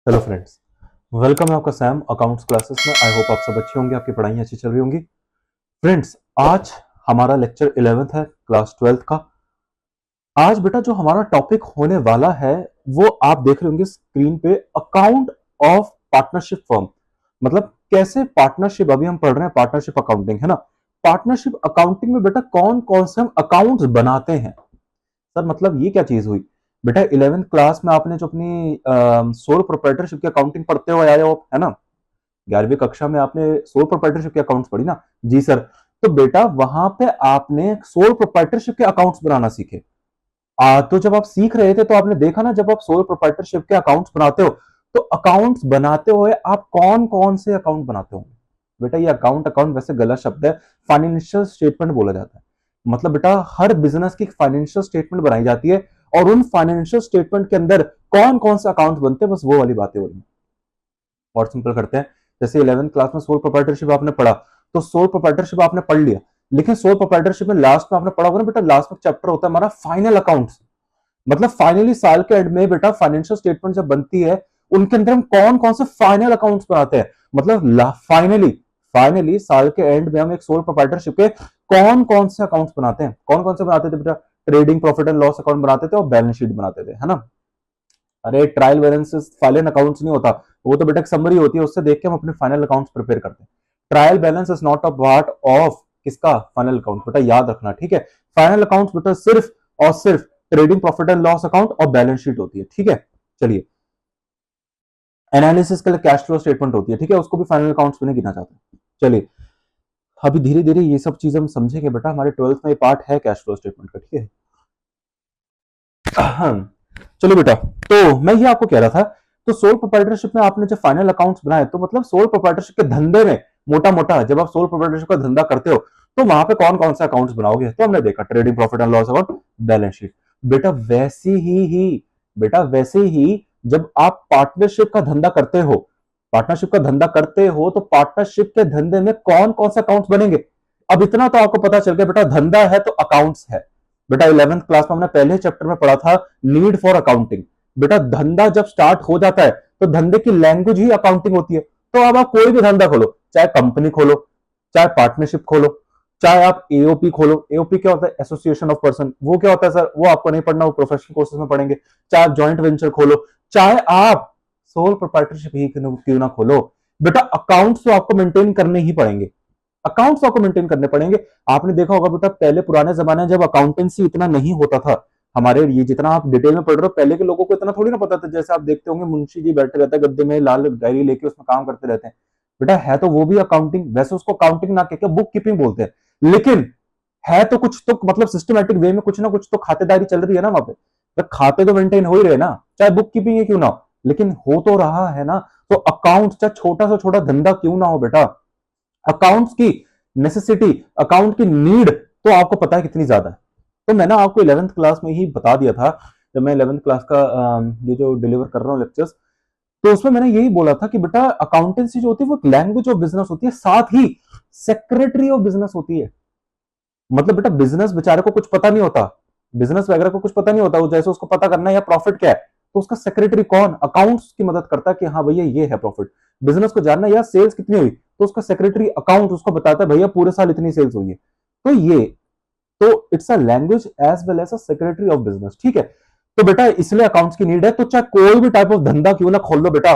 Hello friends, welcome है आपका Sam accounts classes में। आई होप आप सब अच्छे होंगे, आपकी पढ़ाई अच्छी चल रही होंगी। फ्रेंड्स, आज हमारा लेक्चर 11th है, क्लास 12th का। आज बेटा जो हमारा टॉपिक होने वाला है वो आप देख रहे होंगे स्क्रीन पे, अकाउंट ऑफ पार्टनरशिप फर्म। मतलब कैसे पार्टनरशिप, अभी हम पढ़ रहे हैं पार्टनरशिप अकाउंटिंग, है ना। पार्टनरशिप अकाउंटिंग में बेटा कौन कौन से हम अकाउंट्स बनाते हैं। सर मतलब ये क्या चीज हुई बेटा? 11th क्लास में आपने जो अपनी सोल प्रोप्राइटरशिप की अकाउंटिंग पढ़ते हुए आए हो, है ना। 11वीं कक्षा में आपने सोल प्रोप्राइटरशिप के अकाउंट्स पढ़ी ना। जी सर। तो बेटा वहां पे आपने सोल प्रोप्राइटरशिप के अकाउंट्स बनाना सीखे। तो जब आप सीख रहे थे तो आपने देखा ना, जब आप सोल प्रोप्राइटरशिप के अकाउंट्स बनाते हो तो अकाउंट्स बनाते हुए आप कौन कौन से अकाउंट बनाते हो? बेटा ये अकाउंट अकाउंट वैसे गलत शब्द है, फाइनेंशियल स्टेटमेंट बोला जाता है। मतलब बेटा हर बिजनेस की फाइनेंशियल स्टेटमेंट बनाई जाती है और उन फाइनेंशियल स्टेटमेंट के अंदर कौन कौन से अकाउंट बनते हैं, बस वो वाली बातें हो रही है। और सिंपल करते हैं। जैसे 11th क्लास में सोल प्रोप्राइटरशिप आपने पढ़ा, तो सोल प्रोप्राइटरशिप आपने पढ़ लिया, लेकिन सोल प्रोप्राइटरशिप में लास्ट में आपने पढ़ा होगा ना बेटा, लास्ट में चैप्टर होता है हमारा फाइनल अकाउंट्स। मतलब फाइनली साल के एंड में बेटा फाइनेंशियल स्टेटमेंट जब बनती है, उनके अंदर हम कौन कौन से फाइनल अकाउंट्स बनाते हैं। मतलब फाइनली फाइनली साल के एंड में हम एक सोल प्रोप्राइटरशिप के कौन कौन से अकाउंट्स बनाते हैं। कौन कौन से बनाते थे बेटा? Trading profit and loss account बनाते थे और बैलेंस शीट बनाते थे, है ना। अरे ट्रायल बैलेंस फाइनल अकाउंट्स नहीं होता, वो तो बेटा एक समरी होती है, उससे देख के हम अपने फाइनल अकाउंट्स प्रिपेयर करते हैं। Trial balance is not a part of किसका? Final account. बेटा याद रखना, ठीक है। फाइनल अकाउंट्स बेटा सिर्फ और सिर्फ trading profit and loss account और बैलेंस शीट होती है, ठीक है। चलिए, एनालिसिस के लिए कैश फ्लो स्टेटमेंट होती है, ठीक है, उसको भी फाइनल अकाउंट्स में नहीं गिना जाता। चलिए, अभी धीरे धीरे ये सब चीजें हम समझेंगे बेटा, हमारे 12th में ये पार्ट है कैश फ्लो स्टेटमेंट का, ठीक है। चलो बेटा, तो मैं ये आपको कह रहा था, तो सोल प्रोप्राइटरशिप में आपने जब फाइनल अकाउंट्स बनाए, तो मतलब सोल प्रोप्राइटरशिप के धंधे में मोटा मोटा जब आप सोल प्रोप्राइटरशिप का धंधा करते हो तो वहां पे कौन कौन से अकाउंट्स बनाओगे? तो हमने देखा trading profit and loss account, balance sheet. बेटा वैसे ही बेटा वैसे ही जब आप पार्टनरशिप का धंधा करते हो, पार्टनरशिप का धंधा करते हो तो पार्टनरशिप के धंधे में कौन कौन से अकाउंट्स बनेंगे? अब इतना तो आपको पता चल गया बेटा, धंधा है तो अकाउंट्स है। बेटा 11th क्लास में हमने पहले चैप्टर में पढ़ा था नीड फॉर अकाउंटिंग। बेटा धंधा जब स्टार्ट हो जाता है तो धंधे की लैंग्वेज ही अकाउंटिंग होती है। तो अब आप कोई भी धंधा खोलो, चाहे कंपनी खोलो, चाहे पार्टनरशिप खोलो, चाहे आप एओपी खोलो। एओपी क्या होता है? Association of person. वो क्या होता है सर? वो आपको नहीं पढ़ना, वो प्रोफेशनल कोर्सेज में पढ़ेंगे। चाहे आप ज्वाइंट वेंचर खोलो, चाहे आप सोल प्रोप्राइटरशिप ही क्यों ना खोलो, बेटा अकाउंट्स तो आपको मेंटेन करने ही पड़ेंगे। अकाउंट्स आपको मेंटेन करने पड़ेंगे। आपने देखा होगा बेटा, पहले पुराने जमाने में जब अकाउंटेंसी इतना नहीं होता था, हमारे ये जितना आप डिटेल में पढ़ रहे हो, पहले के लोगों को इतना थोड़ी ना पता था। जैसे आप देखते होंगे मुंशी जी बैठे रहते हैं गद्दे में, लाल डायरी लेके उसमें काम करते रहते हैं। बेटा है तो वो भी अकाउंटिंग, वैसे उसको अकाउंटिंग ना कहकर बुक कीपिंग बोलते हैं, लेकिन है तो कुछ तो, मतलब सिस्टमेटिक वे में कुछ ना कुछ तो खातेदारी चल रही है ना वहां पे। तो खाते तो मेंटेन हो ही रहे ना, चाहे बुक कीपिंग ही क्यों ना हो, लेकिन हो तो रहा है ना। तो अकाउंट चाहे छोटा से छोटा धंधा क्यों ना हो बेटा, अकाउंट्स की नेसेसिटी, अकाउंट की नीड तो आपको पता है कितनी ज्यादा है। तो मैंने आपको 11th क्लास में ही बता दिया था, जब मैं 11th क्लास का ये जो डिलीवर कर रहा हूँ लेक्चर्स, तो उसमें मैंने यही बोला था कि बेटा अकाउंटेंसी जो होती है वो एक लैंग्वेज ऑफ बिजनेस होती है, साथ ही सेक्रेटरी ऑफ बिजनेस होती है। मतलब बेटा बिजनेस बेचारे को कुछ पता नहीं होता, बिजनेस वगैरह को कुछ पता नहीं होता, वो जैसे उसको पता करना है या प्रॉफिट क्या है, तो उसका सेक्रेटरी कौन? अकाउंट्स की मदद करता है कि हाँ भैया ये है प्रॉफिट। बिजनेस को जानना है या सेल्स कितनी हुई, तो उसका सेक्रेटरी अकाउंट उसको बताता है भैया पूरे साल इतनी सेल्स हुई है। तो ये, तो it's a language as well as a secretary of business, ठीक है। तो बेटा इसलिए अकाउंट्स की नीड है। तो चाहे कोई भी टाइप ऑफ धंधा क्यों ना खोल लो बेटा,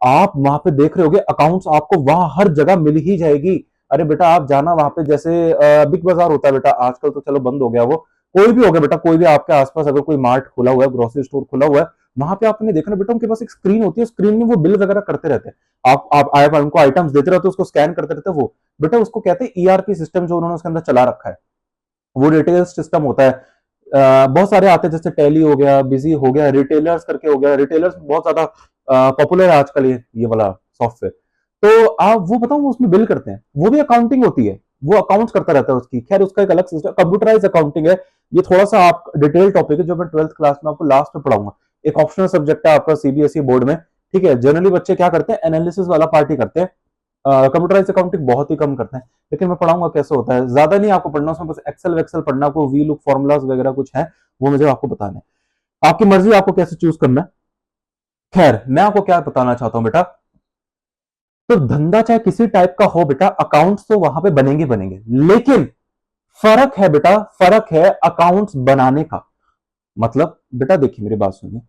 आप वहां पे देख रहे होगे अकाउंट्स आपको वहां हर जगह मिल ही जाएगी। अरे बेटा आप जाना वहां पे, जैसे बिग बाजार होता है बेटा, आजकल तो चलो बंद हो गया वो, कोई भी हो गया बेटा, कोई भी आपके आसपास अगर कोई मार्ट खुला हुआ है, ग्रोसरी स्टोर खुला हुआ है, वहां पे आपने देखना बेटा उनके पास एक स्क्रीन होती है, स्क्रीन में वो बिल वगैरह करते रहते हैं। आप उनको आइटम्स देते रहते हो, उसको स्कैन करते रहते हैं वो। बेटा उसको कहते हैं ईआरपी सिस्टम, जो उन्होंने उसके अंदर चला रखा है, वो रिटेल सिस्टम होता है। बहुत सारे आते हैं, जैसे टैली हो गया, बिजी हो गया, रिटेलर्स करके हो गया, रिटेलर्स बहुत ज्यादा पॉपुलर है आजकल ये वाला सॉफ्टवेयर। तो आप वो बताओ, वो उसमें बिल करते हैं, वो भी अकाउंटिंग होती है, वो अकाउंट्स करता रहता है उसकी। खैर उसका एक अलग सिस्टम कंप्यूटराइज अकाउंटिंग है। ये थोड़ा सा आप डिटेल टॉपिक है जो मैं 12th क्लास में आपको लास्ट में पढ़ाऊंगा। एक ऑप्शनल सब्जेक्ट है आपका सीबीएसई बोर्ड में, ठीक है। जनरली बच्चे क्या करते हैं, एनालिसिस वाला पार्ट ही करते हैं, कंप्यूटराइज अकाउंटिंग बहुत ही कम करते हैं। लेकिन मैं पढ़ाऊंगा कैसे होता है, ज्यादा नहीं आपको पढ़ना, उसमें बस एक्सेल वेक्सेल पढ़ना, आपको वी लुक फॉर्मुलाज वगैरह कुछ है, वो मुझे आपको बताना है। आपकी मर्जी आपको कैसे चूज करना है। खैर मैं आपको क्या बताना चाहता हूं बेटा, तो धंधा चाहे किसी टाइप का हो बेटा, अकाउंट्स तो वहां पे बनेंगे बनेंगे, लेकिन फर्क है बेटा, फर्क है अकाउंट्स बनाने का। मतलब बेटा देखिए मेरी बात सुनिए,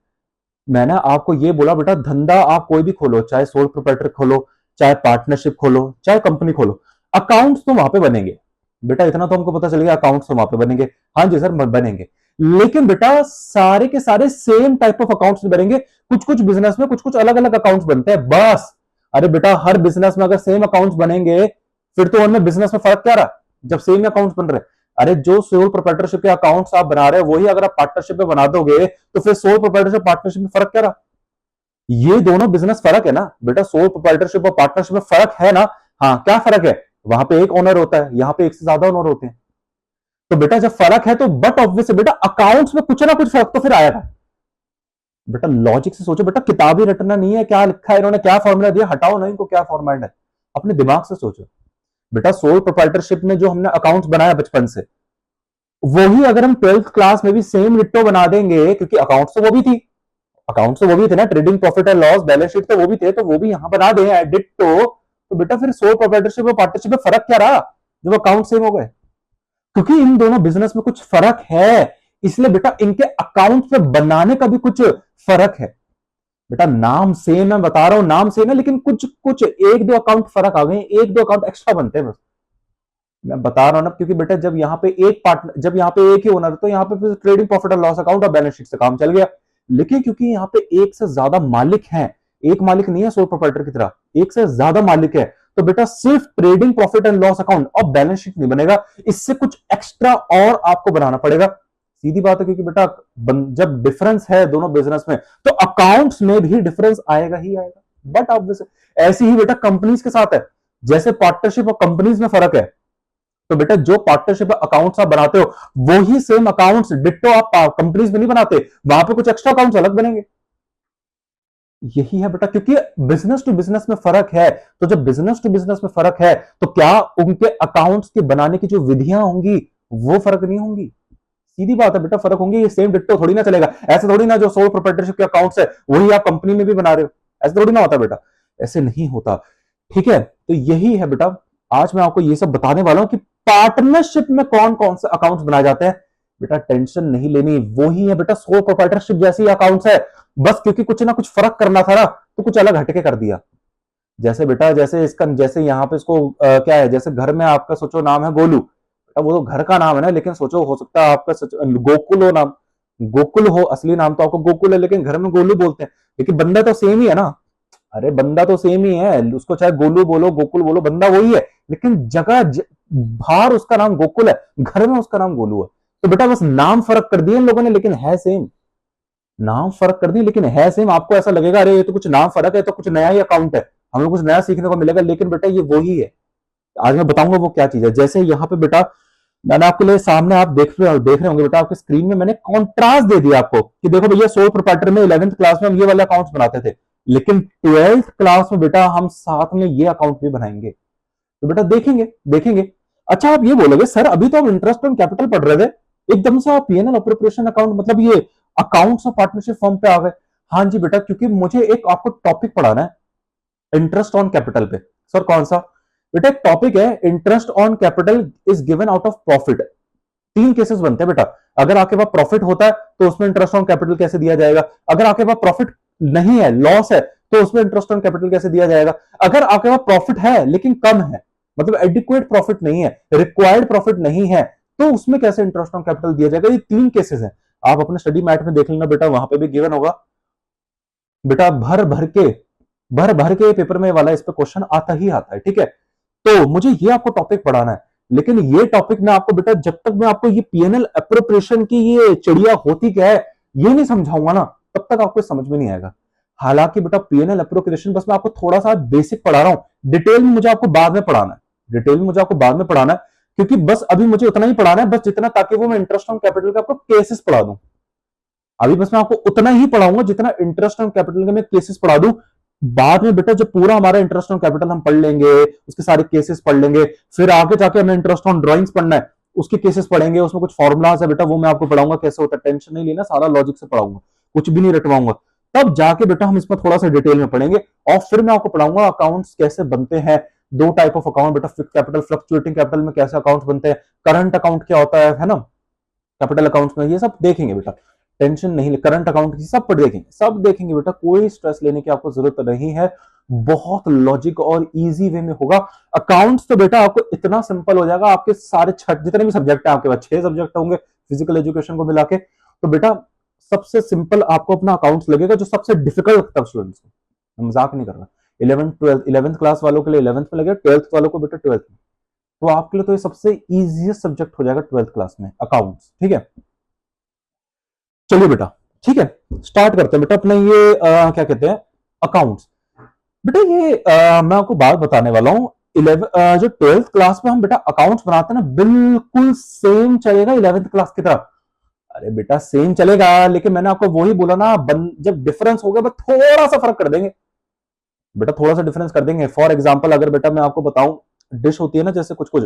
मैंने आपको ये बोला बेटा, धंधा आप कोई भी खोलो, चाहे सोल प्रोप्राइटर खोलो, चाहे पार्टनरशिप खोलो, चाहे कंपनी खोलो, अकाउंट्स तो वहां पे बनेंगे बेटा, इतना तो हमको पता चल गया, अकाउंट्स तो वहां पे बनेंगे। हाँ जी सर बनेंगे, लेकिन बेटा सारे के सारे सेम टाइप ऑफ अकाउंट्स बनेंगे। कुछ कुछ बिजनेस में कुछ कुछ अलग अलग अकाउंट्स बनते हैं बस। अरे बेटा हर बिजनेस में अगर सेम अकाउंट्स बनेंगे, फिर तो उनमें बिजनेस में फर्क क्या रहा, जब सेम अकाउंट्स बन रहे। अरे जो सोल प्रोप्राइटरशिप के अकाउंट्स आप बना रहे हो, वही अगर आप पार्टनरशिप में बना दोगे, तो फिर सोल प्रोप्राइटरशिप पार्टनरशिप में फर्क क्या रहा। ये दोनों बिजनेस फर्क है ना बेटा, सोल प्रोप्राइटरशिप और पार्टनरशिप में फर्क है ना। हाँ क्या फर्क है, वहां पे एक ओनर होता है, यहां पे एक से ज्यादा ओनर होते हैं। तो बेटा जब फर्क है तो बट ऑब्वियस बेटा अकाउंट्स में कुछ ना कुछ फर्क तो फिर आएगा। बेटा लॉजिक से सोचो बेटा, किताब ही रटना नहीं है, क्या लिखा है इन्होंने, क्या फॉर्मूला दिया, हटाओ ना इनको, क्या फॉर्मेट है, अपने दिमाग से सोचो। बेटा सोल प्रोप्राइटरशिप में जो हमने अकाउंट्स बनाया बचपन से, वही अगर हम 12th क्लास में भी सेम डिट्टो बना देंगे, क्योंकि अकाउंट्स तो वो भी थी, अकाउंट्स तो वो भी थे ना, trading profit and loss balance sheet तो वो भी थे, तो वो भी यहां बना दे डिट्टो, तो बेटा फिर सोल प्रोप्राइटरशिप और पार्टनरशिप में फर्क क्या रहा, जब अकाउंट सेम हो गए। क्योंकि इन दोनों बिजनेस में कुछ फर्क है, इसलिए बेटा इनके अकाउंट में बनाने का भी कुछ फर्क है। बेटा नाम सेम है, बता रहा हूं नाम सेम है, लेकिन कुछ कुछ एक दो अकाउंट फर्क आ गए, एक दो अकाउंट एक्स्ट्रा बनते हैं बस। मैं बता रहा हूं ना, क्योंकि बेटा जब यहाँ पे एक पार्टनर, जब यहाँ पे एक ही ओनर, तो यहाँ पे trading profit and loss account और बैलेंस शीट से काम चल गया। लेकिन क्योंकि यहाँ पे एक से ज्यादा मालिक हैं, एक मालिक नहीं है सोल प्रोप्राइटर की तरह, एक से ज्यादा मालिक है, तो बेटा सिर्फ trading profit and loss account और बैलेंस शीट नहीं बनेगा, इससे कुछ एक्स्ट्रा और आपको बनाना पड़ेगा। सीधी बात है, क्योंकि बेटा जब डिफरेंस है दोनों बिजनेस में, तो अकाउंट्स में भी डिफरेंस आएगा ही आएगा। बट ऑब्वियस ऐसी ही बेटा कंपनीज के साथ है, जैसे पार्टनरशिप और कंपनीज में फर्क है, तो बेटा जो पार्टनरशिप अकाउंट्स आप बनाते हो, वही सेम अकाउंट्स डिट्टो आप कंपनीज में नहीं बनाते, वहां पे कुछ एक्स्ट्रा अकाउंट्स अलग बनेंगे। यही है बेटा, क्योंकि बिजनेस टू बिजनेस में फर्क है, तो जब बिजनेस टू बिजनेस में फर्क है, तो क्या उनके अकाउंट्स के बनाने की जो विधियां होंगी वो फर्क नहीं होंगी। सीधी बात है बेटा, फर्क होंगे, ये सेम डिट्टो थोड़ी ना चलेगा। ऐसे थोड़ी ना जो सोल प्रोप्राइटरशिप के अकाउंट्स है वही आप कंपनी में भी बना रहे हो, ऐसे थोड़ी ना होता बेटा, ऐसे नहीं होता। ठीक है, तो यही है बेटा, आज मैं आपको ये सब बताने वाला हूं कि पार्टनरशिप में कौन कौन से अकाउंट्स बनाए जाते हैं। बेटा टेंशन नहीं लेनी, वो ही है बेटा सोल प्रोप्राइटरशिप जैसी अकाउंट्स है, बस क्योंकि कुछ ना कुछ फर्क करना था ना, तो कुछ अलग हटके कर दिया। जैसे बेटा जैसे इसका, जैसे यहाँ पे इसको क्या है, जैसे घर में आपका सोचो नाम है गोलू, बेटा वो तो घर का नाम है ना, लेकिन सोचो हो सकता है आपका गोकुल हो नाम, गोकुल हो, असली नाम तो आपको गोकुल है, लेकिन घर में गोलू बोलते हैं, लेकिन बंदा तो सेम ही है ना। अरे बंदा तो सेम ही है, उसको चाहे गोलू बोलो गोकुल बोलो, बंदा वही है, लेकिन बाहर उसका नाम गोकुल है, घर में उसका नाम गोलू है। तो बेटा बस नाम फर्क कर दिए इन लोगों ने, लेकिन है सेम। नाम फर्क कर दिए लेकिन है सेम। आपको ऐसा लगेगा अरे ये तो कुछ नाम फर्क है, तो कुछ नया ही अकाउंट है, हमें कुछ नया सीखने को मिलेगा, लेकिन बेटा ये वही है। आज मैं बताऊंगा वो क्या चीज है। जैसे यहाँ पे बेटा मैंने आपके लिए सामने, आप देख रहे होंगे बेटा आपके स्क्रीन में, मैंने कॉन्ट्रास्ट दे दिया आपको कि देखो भैया सोल प्रोप्राइटर में 11th क्लास में हम ये वाले अकाउंट्स बनाते थे, लेकिन 12th क्लास में बेटा हम साथ में ये अकाउंट भी बनाएंगे। तो बेटा देखेंगे देखेंगे। अच्छा आप ये बोलोगे सर अभी तो हम इंटरेस्ट ऑन कैपिटल पढ़ रहे थे, एकदम से आप पीएनएल अप्रोप्रिएशन अकाउंट, मतलब ये अकाउंट्स ऑफ पार्टनरशिप फर्म पे आ गए। हाँ जी बेटा, क्योंकि मुझे एक आपको टॉपिक पढ़ाना है इंटरेस्ट ऑन कैपिटल पे। सर कौन सा? बेटा एक टॉपिक है interest on capital is given out of profit. तीन केसेस बनते हैं बेटा, अगर आपके पास प्रॉफिट होता है तो उसमें इंटरेस्ट ऑन कैपिटल कैसे दिया जाएगा, अगर आपके पास प्रॉफिट नहीं है, लॉस है, तो उसमें इंटरेस्ट ऑन कैपिटल कैसे दिया जाएगा, अगर आपके पास प्रॉफिट है लेकिन कम है, मतलब एडिक्वेट प्रॉफिट नहीं है, रिक्वायर्ड प्रॉफिट नहीं है, तो उसमें कैसे इंटरेस्ट ऑन कैपिटल दिया जाएगा। ये तीन केसेस हैं, आप अपने स्टडी मैट में देख लेना बेटा, वहां पे भी गिवन होगा बेटा, भर भर के पेपर में वाला इस पे क्वेश्चन आता ही आता है। ठीक है, तो मुझे ये आपको टॉपिक पढ़ाना है, लेकिन ये टॉपिक मैं आपको बेटा, जब तक मैं आपको ये पीएनएल अप्रोप्रिएशन की ये चिड़िया होती क्या है ये नहीं समझाऊंगा ना, तब तक आपको समझ में नहीं आएगा। हालांकि बेटा पीएनएल अप्रोप्रिएशन बस मैं आपको थोड़ा सा बेसिक पढ़ा रहा हूं, डिटेल में मुझे आपको बाद में पढ़ाना है, डिटेल में मुझे आपको बाद में पढ़ाना है, क्योंकि बस अभी मुझे उतना ही पढ़ाना है, बस जितना, ताकि वो मैं इंटरेस्ट ऑन कैपिटल का आपको केसेस पढ़ा दूं। अभी बस मैं आपको उतना ही पढ़ाऊंगा जितना इंटरेस्ट ऑन कैपिटल के मैं केसेस पढ़ा दूं। बाद में बेटा जब पूरा हमारा इंटरेस्ट ऑन कैपिटल हम पढ़ लेंगे, उसके सारे केसेस पढ़ लेंगे, फिर आगे जाके हमें इंटरेस्ट ऑन ड्राइंग्स पढ़ना है, उसके केसेस पढ़ेंगे, उसमें कुछ फॉर्मुलाज है बेटा, वो मैं आपको पढ़ाऊंगा कैसे होता है, टेंशन नहीं लेना, सारा लॉजिक से पढ़ाऊंगा, कुछ भी नहीं रटवाऊंगा। तब जाके बेटा हम इसमें थोड़ा सा डिटेल में पढ़ेंगे। और फिर मैं आपको पढ़ाऊंगा अकाउंट्स कैसे बनते हैं, दो टाइप ऑफ अकाउंट बेटा, फिक्स्ड कैपिटल फ्लक्चुएटिंग कैपिटल में कैसे अकाउंट बनते हैं, करंट अकाउंट क्या होता है ना, कैपिटल अकाउंट्स में, ये सब देखेंगे बेटा। टेंशन नहीं ले, करंट अकाउंट की सब देखेंगे, सब देखेंगे बेटा, कोई स्ट्रेस लेने की आपको जरूरत नहीं है। बहुत लॉजिक और इजी वे में होगा। अकाउंट्स तो बेटा आपको इतना सिंपल हो जाएगा, आपके सारे छठ जितने भी सब्जेक्ट है आपके पास 6 सब्जेक्ट होंगे फिजिकल एजुकेशन को मिला के, तो बेटा सबसे सिंपल आपको अपना अकाउंट्स लगेगा, जो सबसे डिफिकल्ट लगता है स्टूडेंट्स को, मजाक नहीं कर रहा। 11th क्लास वालों के लिए 11th में लगेगा, 12th वालों को बेटा 12th में, तो आपके लिए तो ये सबसे इजीएस्ट सब्जेक्ट हो जाएगा 12th क्लास में अकाउंट्स। ठीक है, चलिए बेटा, ठीक है, स्टार्ट करते हैं बेटा अपने ये क्या कहते हैं अकाउंट्स। बेटा ये मैं आपको बात बताने वाला हूं, 11 जो 12th क्लास में हम बेटा अकाउंट्स बनाते हैं ना, बिल्कुल सेम चलेगा 11th क्लास की तरह। अरे बेटा सेम चलेगा, लेकिन मैंने आपको वही बोला ना, जब डिफरेंस हो गया बस थोड़ा सा फर्क कर देंगे बेटा, थोड़ा सा डिफरेंस कर देंगे। फॉर एग्जांपल अगर बेटा मैं आपको बताऊं, डिश होती है ना, जैसे कुछ कुछ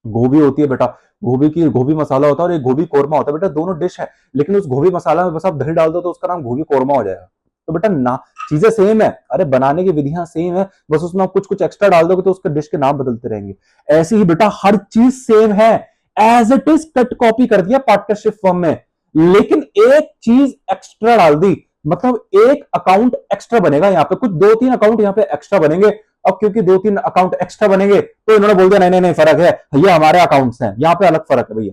गोभी होती है बेटा, गोभी की गोभी मसाला होता है और एक गोभी कोरमा होता है बेटा, दोनों डिश है, लेकिन उस गोभी मसाला में बस आप दही डाल दो तो उसका नाम गोभी कोरमा हो जाएगा। तो बेटा ना, चीजें सेम है, अरे बनाने की विधियां सेम है, बस उसमें आप कुछ कुछ एक्स्ट्रा डाल दोगे तो उसके डिश के नाम बदलते रहेंगे। ऐसे ही बेटा हर चीज सेम है, as it is cut copy कर दिया पार्टनरशिप फॉर्म में, लेकिन एक चीज एक्स्ट्रा डाल दी, मतलब एक अकाउंट एक्स्ट्रा बनेगा यहाँ पे, कुछ 2-3 अकाउंट यहाँ पे एक्स्ट्रा बनेंगे। अब क्योंकि 2-3 अकाउंट एक्स्ट्रा बनेंगे तो इन्होंने बोल दिया नहीं नहीं नहीं फर्क है भैया, हमारे अकाउंट्स हैं, यहाँ पे अलग फर्क है भैया।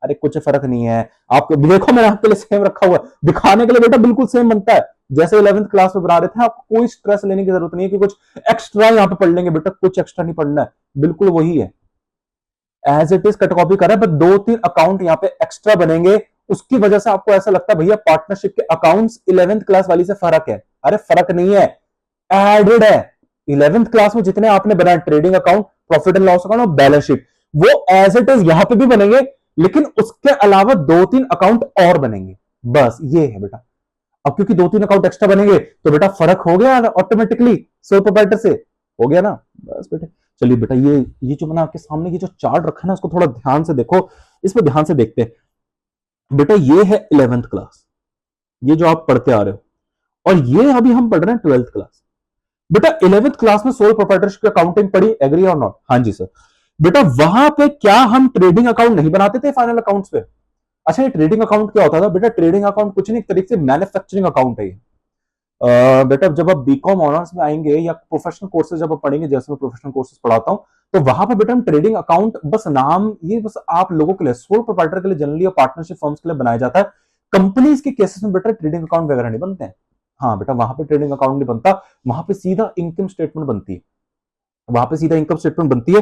अरे कुछ फर्क नहीं है, आपको देखो मैंने आपके लिए सेम रखा हुआ, दिखाने के लिए बेटा बिल्कुल सेम बनता है, जैसे 11th क्लास में बना रहे थे। आपको कोई स्ट्रेस लेने की जरूरत नहीं है कि कुछ एक्स्ट्रा यहाँ पे पढ़ लेंगे, बेटा कुछ एक्स्ट्रा नहीं पढ़ना है, बिल्कुल वही है, as it is cut copy कर रहा है, बट 2-3 अकाउंट यहाँ पे एक्स्ट्रा बनेंगे, उसकी वजह से आपको ऐसा लगता है भैया पार्टनरशिप के अकाउंट्स 11th क्लास वाली से फर्क है। अरे फर्क नहीं है, एडेड है। 11th क्लास में जितने आपने बनाए trading account, profit and loss account और बैलेंस शीट, वो एज इट इज यहां पे भी बनेंगे, लेकिन उसके अलावा 2-3 अकाउंट और बनेंगे, बस ये है बेटा। अब क्योंकि 2-3 अकाउंट एक्स्ट्रा बनेंगे तो बेटा फर्क हो गया ऑटोमेटिकली सोल प्रोप्राइटर से, हो गया ना, बस बेटे। चलिए बेटा ये जो मैंने आपके सामने ये जो चार्ट रखा है ना, इसको थोड़ा ध्यान से देखो, इसमें ध्यान से देखते हैं बेटा। ये है 11th क्लास, ये जो आप पढ़ते आ रहे हो, और ये अभी हम पढ़ रहे हैं 12th क्लास। बेटा 11th क्लास में सोल प्रोप्राइटरशिप अकाउंटिंग पढ़ी, एग्री और नॉट? हाँ जी सर। बेटा वहां पे क्या हम ट्रेडिंग अकाउंट नहीं बनाते थे फाइनल अकाउंट्स पे? अच्छा ये ट्रेडिंग अकाउंट क्या होता था बेटा? ट्रेडिंग अकाउंट कुछ नहीं, एक तरीके से मैन्युफैक्चरिंग अकाउंट है ये। बेटा जब आप बीकॉम ऑनर्स में आएंगे या प्रोफेशनल कोर्सेज जब आप पढ़ेंगे, जैसे मैं प्रोफेशनल कोर्सेज पढ़ाता हूं, तो वहां पर बेटा हम ट्रेडिंग अकाउंट, बस नाम ये बस आप लोगों के लिए, सोल प्रोप्राइटर के लिए जनरली और पार्टनरशिप फर्म्स के लिए बनाया जाता है। कंपनीज के केसेस में बेटा ट्रेडिंग अकाउंट वगैरह नहीं बनते हैं। हाँ बेटा वहां पे ट्रेडिंग अकाउंट नहीं बनता, वहां पे सीधा इनकम स्टेटमेंट बनती है, वहां पे सीधा इनकम स्टेटमेंट बनती है।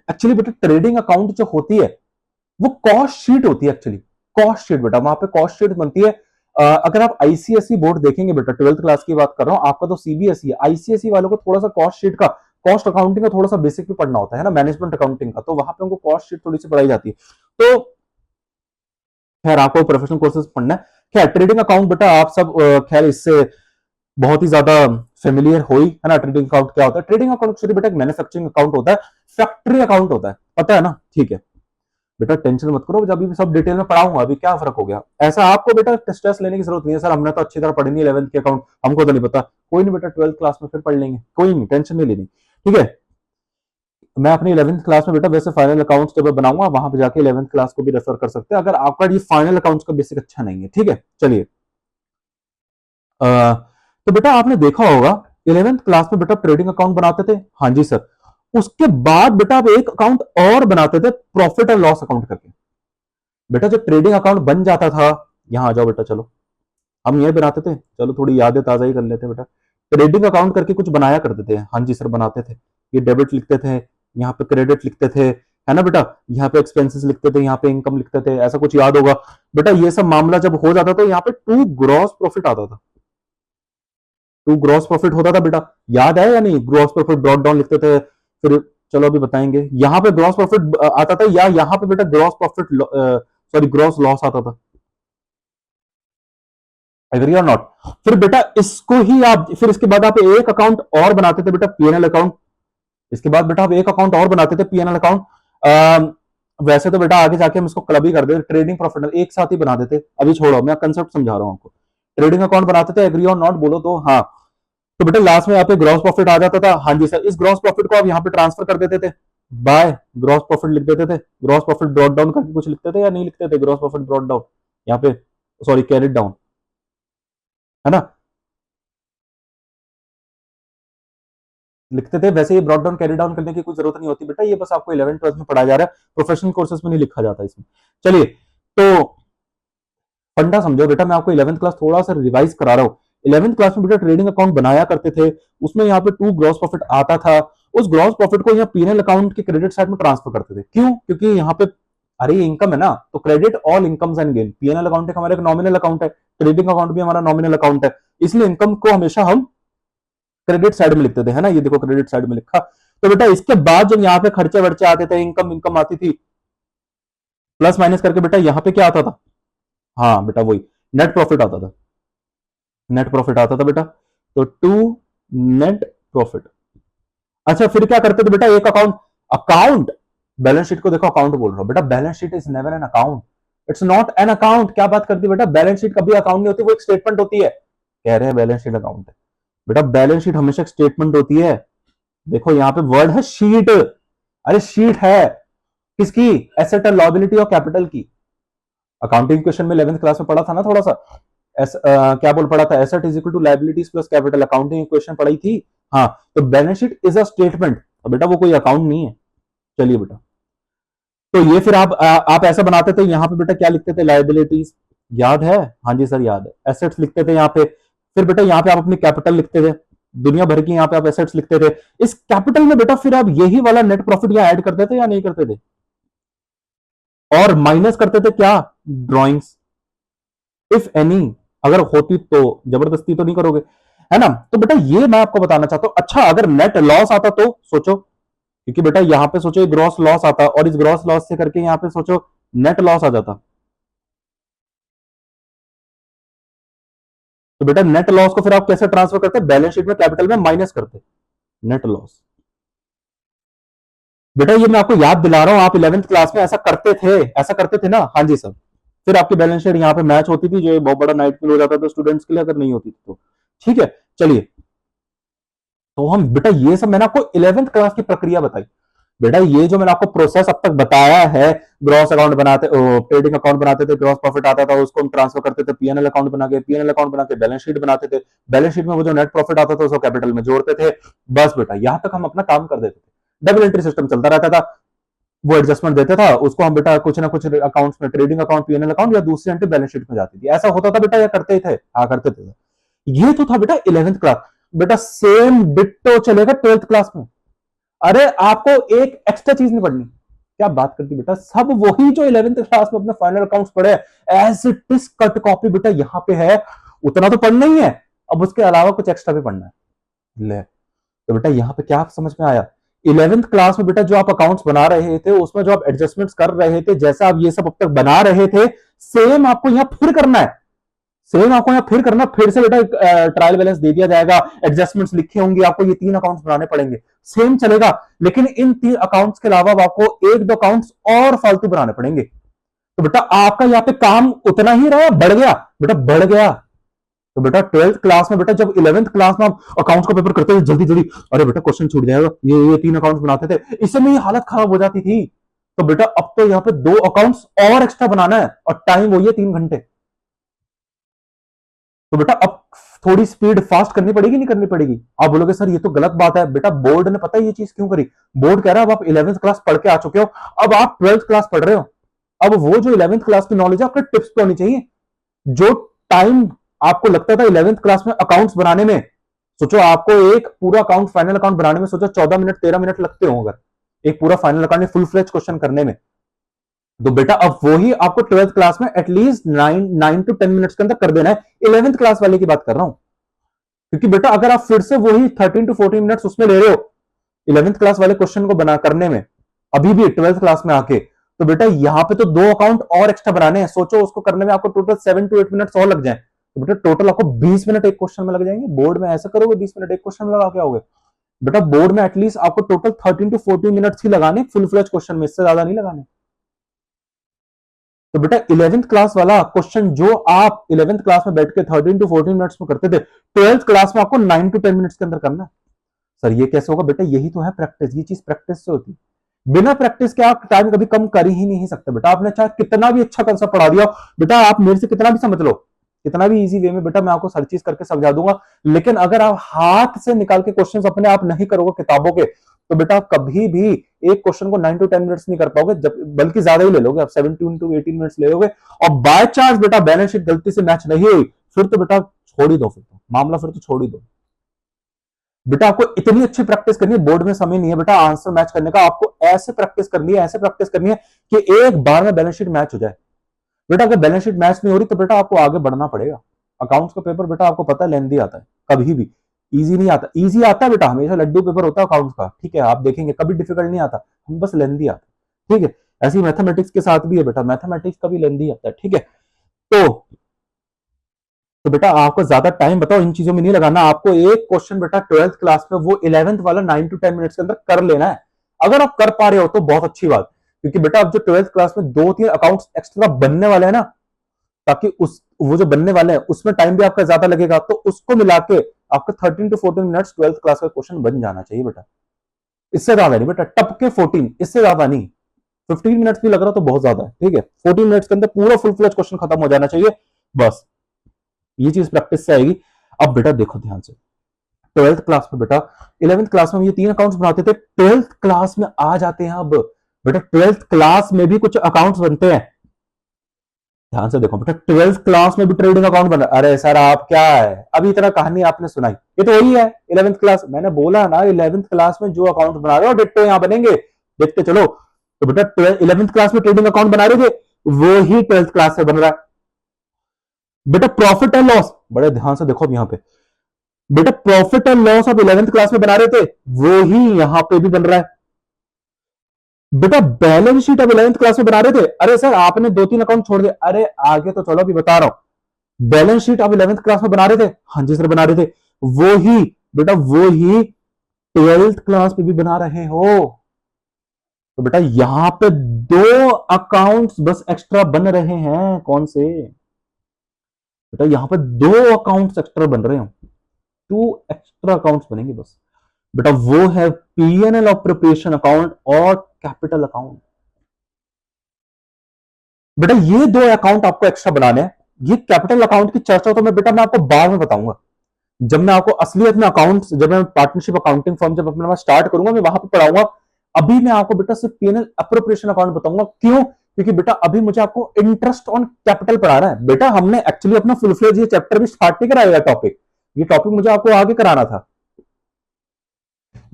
एक्चुअली बेटा ट्रेडिंग अकाउंट जो होती है वो कॉस्ट शीट होती है, एक्चुअली कॉस्ट शीट बेटा, वहां पे कॉस्ट शीट बनती है। अगर आप आईसीएसई बोर्ड देखेंगे बेटा, 12th क्लास की बात कर रहा हूं, आपका तो सीबीएसई है, आईसीएसई वालों को थोड़ा सा कॉस्ट शीट का, कॉस्ट अकाउंटिंग का थोड़ा सा बेसिक भी पढ़ना होता है ना, मैनेजमेंट अकाउंटिंग का, तो वहां पे उनको कॉस्ट शीट थोड़ी सी पढ़ाई जाती है। तो खैर आपको प्रोफेशनल कोर्सेज पढ़ना है। खैर ट्रेडिंग अकाउंट बेटा आप सब खैर इससे बहुत ही ज्यादा फेमिलियर हो ही है ना। ट्रेडिंग अकाउंट क्या होता है? ट्रेडिंग अकाउंट एक्चुअली बेटा एक मैन्युफैक्चरिंग अकाउंट होता है, फैक्ट्री अकाउंट होता है, पता है ना? ठीक है बेटा टेंशन मत करो, जब भी सब डिटेल में पढ़ाऊंगा, अभी क्या फर्क हो गया, ऐसा आपको बेटा स्ट्रेस लेने की जरूरत नहीं है। सर हमने तो अच्छी तरह पढ़ी नहीं 11th के अकाउंट, हमको तो नहीं पता, कोई नहीं बेटा 12th क्लास में फिर पढ़ लेंगे, कोई नहीं, टेंशन नहीं लेनी। ठीक है, मैं अपनी 11th क्लास में बेटा वैसे फाइनल अकाउंट्स जब बनाऊंगा, वहां पे जाके 11th क्लास को भी रेफर कर सकते हैं अगर आपका ये फाइनल अकाउंट्स का बेसिक अच्छा नहीं है। ठीक है चलिए, तो बेटा आपने देखा होगा 11th क्लास में बेटा ट्रेडिंग अकाउंट बनाते थे, हाँ जी सर। उसके बाद बेटा आप एक अकाउंट और बनाते थे, प्रॉफिट एंड लॉस अकाउंट करके। बेटा जब ट्रेडिंग अकाउंट बन जाता था, यहां आ जाओ बेटा, चलो हम ये बनाते थे, चलो थोड़ी यादें ताजा ही कर लेते बेटा। ट्रेडिंग अकाउंट करके कुछ बनाया करते थे, हाँ जी सर बनाते थे। ये डेबिट लिखते थे, यहाँ पे क्रेडिट लिखते थे, है ना बेटा, यहाँ पे एक्सपेंसेस लिखते थे, यहाँ पे इनकम लिखते थे, ऐसा कुछ याद होगा बेटा। ये सब मामला जब हो जाता तो यहाँ पे टू ग्रॉस प्रॉफिट आता था, टू ग्रॉस प्रॉफिट होता था बेटा, याद है या नहीं? ग्रॉस प्रॉफिट ब्रॉट डाउन लिखते थे, फिर चलो अभी बताएंगे, यहाँ पे ग्रॉस प्रॉफिट आता था, या यहाँ पे बेटा gross profit sorry gross loss आता था, एग्री और नॉट? फिर बेटा इसको ही आप, फिर इसके बाद आप एक अकाउंट और बनाते थे बेटा, पीएनएल अकाउंट। इसके बाद बेटा आप एक अकाउंट और बनाते थे, पीएनएल अकाउंट। वैसे तो बेटा आगे जाके हम इसको क्लब ही कर देते, ट्रेडिंग प्रॉफिट एक साथ ही बना देते, अभी छोड़ो मैं कंसेप्ट समझा रहा हूं आपको। ट्रेडिंग अकाउंट बनाते थे, एग्री और नॉट बोलो तो हाँ। तो बेटा लास्ट में यहाँ पे ग्रॉस प्रॉफिट आ जाता था, हाँ जी सर। इस ग्रॉस प्रॉफिट को आप यहाँ पे ट्रांसफर कर देते थे, बाय ग्रॉस प्रॉफिट लिख देते थे। ग्रॉस प्रॉफिट ब्रॉट डाउन करके कुछ लिखते थे या नहीं लिखते थे, ग्रॉस प्रॉफिट ब्रॉट डाउन यहाँ पे, सॉरी कैरिड डाउन, है ना, लिखते थे। वैसे ये ब्रॉट डाउन कैरी डाउन करने की कोई जरूरत नहीं होती बेटा, ये बस आपको 11th 12th में पढ़ाया जा रहा है, प्रोफेशनल कोर्सेज में नहीं लिखा जाता इसमें। चलिए तो फंडा समझो बेटा, मैं आपको 11th क्लास थोड़ा सा रिवाइज करा रहा हूँ। 11th क्लास में बेटा ट्रेडिंग अकाउंट बनाया करते थे, उसमें यहाँ पे 2 ग्रॉस प्रॉफिट आता था। उस ग्रॉस प्रॉफिट को यहाँ पीएनएल अकाउंट के क्रेडिट साइड में ट्रांसफर करते थे। क्यों? क्योंकि यहाँ पे अरे इनकम है ना, तो credit all incomes and gain. PNL account एक हमारा एक नॉमिनल अकाउंट है, ट्रेडिंग अकाउंट भी हमारा नॉमिनल अकाउंट है, इसलिए इनकम को हमेशा हम क्रेडिट साइड में लिखते थे, है ना, ये देखो क्रेडिट साइड में लिखा। तो बेटा इसके बाद जब यहाँ पे खर्चे वर्चे आते थे, इनकम इनकम आती थी, प्लस माइनस करके बेटा यहाँ पे क्या आता था, हाँ बेटा वही नेट प्रॉफिट आता था, नेट प्रॉफिट आता था बेटा। तो टू नेट प्रॉफिट। अच्छा फिर क्या करते थे बेटा, एक अकाउंट, अकाउंट बैलेंस शीट को देखो, अकाउंट बोल रहा हूं बेटा, balance sheet is never an account, it's not an account. क्या बात करती बेटा, बैलेंस शीट कभी अकाउंट नहीं होती, वो एक स्टेटमेंट होती है। कह रहे हैं बैलेंस शीट अकाउंट है बेटा, बैलेंस शीट हमेशा एक स्टेटमेंट होती है। देखो यहाँ पे वर्ड है शीट, अरे शीट है किसकी, एसेट और लायबिलिटी और कैपिटल की। अकाउंटिंग क्वेश्चन में 11th क्लास में पढ़ा था ना थोड़ा सा, क्या बोल पड़ा था, asset is equal to liabilities plus capital, accounting question पढ़ी थी। हाँ तो balance sheet is a statement, तो बेटा वो कोई अकाउंट नहीं है। चलिए बेटा, तो ये फिर आप ऐसा बनाते थे, यहाँ पे बेटा क्या लिखते थे, लायबिलिटीज, याद है, हाँ जी सर याद है। एसेट्स लिखते थे यहाँ पे, फिर बेटा यहाँ पे आप अपनी कैपिटल लिखते थे, दुनिया भर की यहाँ पे आप एसेट्स लिखते थे। इस कैपिटल में बेटा फिर आप यही वाला नेट प्रॉफिट यहाँ ऐड करते थे या नहीं करते थे, और माइनस करते थे क्या, ड्रॉइंग्स, इफ एनी, अगर होती तो, जबरदस्ती तो नहीं करोगे, है ना। तो बेटा ये मैं आपको बताना चाहता हूं। अच्छा अगर नेट लॉस आता तो सोचो, क्योंकि बेटा यहां पे सोचो ग्रॉस लॉस आता, और इस ग्रॉस लॉस से करके यहां पे सोचो नेट लॉस आ जाता, तो बेटा नेट लॉस को फिर आप कैसे ट्रांसफर करते, बैलेंस शीट में कैपिटल में माइनस करते, नेट लॉस। बेटा ये मैं आपको याद दिला रहा हूं, आप 11th क्लास में ऐसा करते थे, ऐसा करते थे ना, हाँ जी सर। फिर आपकी बैलेंस शीट यहाँ पे मैच होती थी, जो बहुत बड़ा नाइट फील हो जाता था स्टूडेंट्स के लिए, अगर नहीं होती थी तो। ठीक है चलिए, तो हम बेटा ये सब मैंने आपको 11th क्लास की प्रक्रिया बताई। बेटा ये जो मैंने आपको प्रोसेस अब तक बताया है, ग्रॉस अकाउंट बनाते, ट्रेडिंग अकाउंट बनाते थे, ग्रॉस प्रॉफिट आता था उसको हम ट्रांसफर करते थे, पीएनएल अकाउंट बना के, पीएनएल अकाउंट बना के बैलेंस शीट बनाते थे, बैलेंस शीट में वो जो नेट प्रॉफिट आता था उसको कैपिटल में जोड़ते थे। बस बेटा यहां तक हम अपना काम कर देते थे, डबल एंट्री सिस्टम चलता रहता था, वो एडजस्टमेंट देते था उसको हम बेटा कुछ ना कुछ अकाउंट्स में, ट्रेडिंग अकाउंट, पीएनएल अकाउंट या दूसरी एंट्री बैलेंस शीट में जाती थी। ऐसा होता था बेटा, या करते ही थे, हाँ करते थे। ये तो था बेटा 11th क्लास। बेटा सेम डिट्टो चलेगा 12th क्लास में। अरे आपको एक एक्स्ट्रा चीज नहीं पढ़नी, क्या बात करती बेटा, सब वही जो 11th क्लास में अपने फाइनल अकाउंट्स पढ़े, as it is cut copy बेटा यहाँ पे है, उतना तो पढ़ना ही है, अब उसके अलावा कुछ एक्स्ट्रा भी पढ़ना है। ले तो बेटा यहाँ पे क्या समझ में आया, 11th क्लास में बेटा जो आप अकाउंट्स बना रहे थे, उसमें जो आप एडजस्टमेंट्स कर रहे थे, जैसा आप ये सब अब तक बना रहे थे, सेम आपको यहाँ फिर करना है, सेम आपको यहाँ फिर करना, फिर से बेटा ट्रायल बैलेंस दे दिया जाएगा, एडजस्टमेंट्स लिखे होंगे, आपको ये 3 अकाउंट्स बनाने पड़ेंगे, सेम चलेगा। लेकिन इन 3 अकाउंट्स के अलावा आपको 1-2 अकाउंट्स और फालतू बनाने पड़ेंगे। तो बेटा आपका यहाँ पे काम उतना ही रहा, बढ़ गया बेटा, बढ़ गया। तो बेटा 12th क्लास में बेटा, जब 11th क्लास में आप अकाउंट्स का पेपर करते थे जल्दी जल्दी, अरे बेटा क्वेश्चन छूट जाएगा, ये 3 अकाउंट्स बनाते थे, इससे मेरी हालत खराब हो जाती थी। तो बेटा अब तो यहाँ पे 2 अकाउंट्स और एक्स्ट्रा बनाना है, और टाइम वही है 3 घंटे। तो बेटा अब थोड़ी स्पीड फास्ट करनी पड़ेगी, नहीं करनी पड़ेगी। आप बोलोगे सर ये तो गलत बात है, बेटा बोर्ड ने पता है ये चीज क्यों करी, बोर्ड कह रहा है अब आप 11th क्लास पढ़ के आ चुके हो, अब आप 12th क्लास पढ़ रहे हो, अब वो जो 11th क्लास की नॉलेज है आपके टिप्स पे होनी चाहिए। जो टाइम आपको लगता था 11th क्लास में अकाउंट्स बनाने में, सोचो आपको एक पूरा अकाउंट, फाइनल अकाउंट बनाने में सोचो 14 मिनट 13 मिनट लगते हो, अगर एक पूरा final account full fledge question करने में, तो बेटा अब वही आपको 12th क्लास में एटलीस्ट 9 to 10 मिनट्स के अंदर कर देना है। 11th क्लास वाले की बात कर रहा हूं, क्योंकि बेटा अगर आप फिर से वही 13 to 14 मिनट्स उसमें ले रहे हो 11th क्लास वाले क्वेश्चन को बना करने में, अभी भी 12th क्लास में आके, तो बेटा यहां पे तो 2 अकाउंट और एक्स्ट्रा बनाने हैं, सोचो उसको करने में आपको टोटल 7 to 8 मिनट्स और लग जाए, तो बेटा टोटल आपको 20 मिनट एक क्वेश्चन में लग जाएंगे। बोर्ड में ऐसा करोगे 20 मिनट एक क्वेश्चन में लगा के आओगे, बेटा बोर्ड में एटलीस्ट आपको टोटल 13 to 14 मिनट्स ही लगाने फुल फ्लेज क्वेश्चन में, इससे ज्यादा नहीं लगाने। तो बेटा 11th क्लास वाला क्वेश्चन जो आप 11th क्लास में बैठ के 13 टू 14 मिनट्स में करते थे, 12th क्लास में आपको 9 टू 10 मिनट्स के अंदर करना है। सर ये कैसे होगा? बेटा यही तो है प्रैक्टिस, ये चीज प्रैक्टिस से होती है। बिना प्रैक्टिस के आप टाइम कभी कम कर ही नहीं सकते बेटा। आपने चाहे कितना भी अच्छा कंसेप्ट पढ़ा दिया बेटा, आप मेरे से कितना भी समझ लो, कितना भी इजी वे में बेटा मैं आपको हर चीज करके समझा दूंगा, लेकिन अगर आप हाथ से निकाल के क्वेश्चंस अपने आप नहीं करोगे किताबों के, तो बेटा आप कभी भी एक क्वेश्चन को 9 टू 10 मिनट्स नहीं कर पाओगे, बल्कि ज्यादा ही ले लोगे आप, 17 टू 18 मिनट्स ले लोगे। और बाय चांस बेटा बैलेंस शीट गलती से मैच नहीं हुई, फिर तो बेटा छोड़ ही दो, फिर तो मामला फिर तो छोड़ ही दो। बेटा आपको इतनी अच्छी प्रैक्टिस करनी है, बोर्ड में समय नहीं है बेटा आंसर मैच करने का, आपको ऐसे प्रैक्टिस करनी है, ऐसे प्रैक्टिस करनी है कि एक बार में बैलेंस शीट मैच हो जाए। बेटा अगर बैलेंस शीट मैच नहीं हो रही तो बेटा आपको आगे बढ़ना पड़ेगा। अकाउंट्स का पेपर बेटा आपको पता है लेंदी आता है, कभी भी इजी नहीं आता। इजी आता है बेटा, हमेशा लड्डू पेपर होता है अकाउंट्स का, ठीक है, आप देखेंगे कभी डिफिकल्ट नहीं आता, हम बस लेंदी आता है, ठीक है। ऐसी मैथमेटिक्स के साथ भी है बेटा, मैथमेटिक्स का भी लेंदी आता है, ठीक है। तो बेटा आपको ज्यादा टाइम बताओ इन चीजों में नहीं लगाना, आपको एक क्वेश्चन बेटा 12th क्लास में वो 11th वाला 9 टू 10 मिनट्स के अंदर कर लेना है। अगर आप कर पा रहे हो तो बहुत अच्छी बात, क्योंकि बेटा अब जो 12th क्लास में 2-3 अकाउंट्स एक्स्ट्रा बनने वाले हैं ना, ताकि उस वो जो बनने वाले हैं उसमें टाइम भी आपका ज्यादा लगेगा, तो उसको मिला के आपका 13 टू 14 मिनट्स 12th क्लास का क्वेश्चन बन जाना चाहिए बेटा। इससे ज्यादा नहीं बेटा, टप के 14, इससे ज्यादा नहीं। 15 मिनट्स भी लग रहा तो बहुत ज्यादा है, ठीक है। 14 मिनट्स के अंदर पूरा फुल फ्लेज क्वेश्चन खत्म हो जाना चाहिए, बस ये चीज प्रैक्टिस से आएगी। अब बेटा देखो ध्यान से, 12th क्लास में बेटा, 11th क्लास में ये 3 अकाउंट्स बनाते थे, 12th क्लास में आ जाते हैं अब बेटा 12th क्लास में भी कुछ अकाउंट्स बनते हैं। ध्यान से देखो बेटा, 12th क्लास में भी ट्रेडिंग अकाउंट बना। अरे सर आप क्या है, अभी इतना कहानी आपने सुनाई, ये तो वही है 11th क्लास। मैंने बोला ना 11th क्लास में जो अकाउंट बना रहे हो डिट्टो यहां बनेंगे, देखते चलो। तो बेटा 11th क्लास में ट्रेडिंग अकाउंट बना रहे थे, वो ही 12th क्लास से बन रहा है बेटा। प्रॉफिट एंड लॉस, बड़े ध्यान से देखो अब यहां पे बेटा, प्रॉफिट एंड लॉस आप 11th क्लास में बना रहे थे, वो ही यहां पे भी बन रहा है बेटा। बैलेंस शीट आप 11th क्लास में बना रहे थे, अरे सर आपने 2-3 अकाउंट छोड़ दिए, अरे आगे तो चलो अभी बता रहा हूं। बैलेंस शीट आप 11th क्लास में बना रहे थे, हाँ जी सर बना रहे थे, वो ही बेटा वो ही 12th क्लास में भी बना रहे हो। तो बेटा यहां पे 2 अकाउंट्स बस एक्स्ट्रा बन रहे हैं, कौन से बेटा, यहां पे 2 अकाउंट्स एक्स्ट्रा बन रहे हो, 2 एक्स्ट्रा अकाउंट्स बनेंगे बस बेटा, वो है पीएनएल ऑफ प्रिपरेशन अकाउंट और कैपिटल अकाउंट। बेटा ये 2 अकाउंट आपको एक्स्ट्रा बनाने हैं। ये कैपिटल अकाउंट की चर्चा तो मैं आपको बाद में बताऊंगा, जब मैं आपको असलियत में अकाउंट्स, जब मैं पार्टनरशिप अकाउंटिंग फर्म जब अपना स्टार्ट करूंगा मैं वहां पे पढ़ाऊंगा। अभी मैं आपको बेटा सिर्फ पीएनएल अप्रोप्रिएशन अकाउंट बताऊंगा, क्यों? क्योंकि बेटा अभी मुझे आपको इंटरेस्ट ऑन कैपिटल पढ़ाना है बेटा। हमने एक्चुअली अपना फुल फ्लेज ये चैप्टर भी स्टार्ट नहीं कराया टॉपिक, ये टॉपिक मुझे आपको आगे कराना था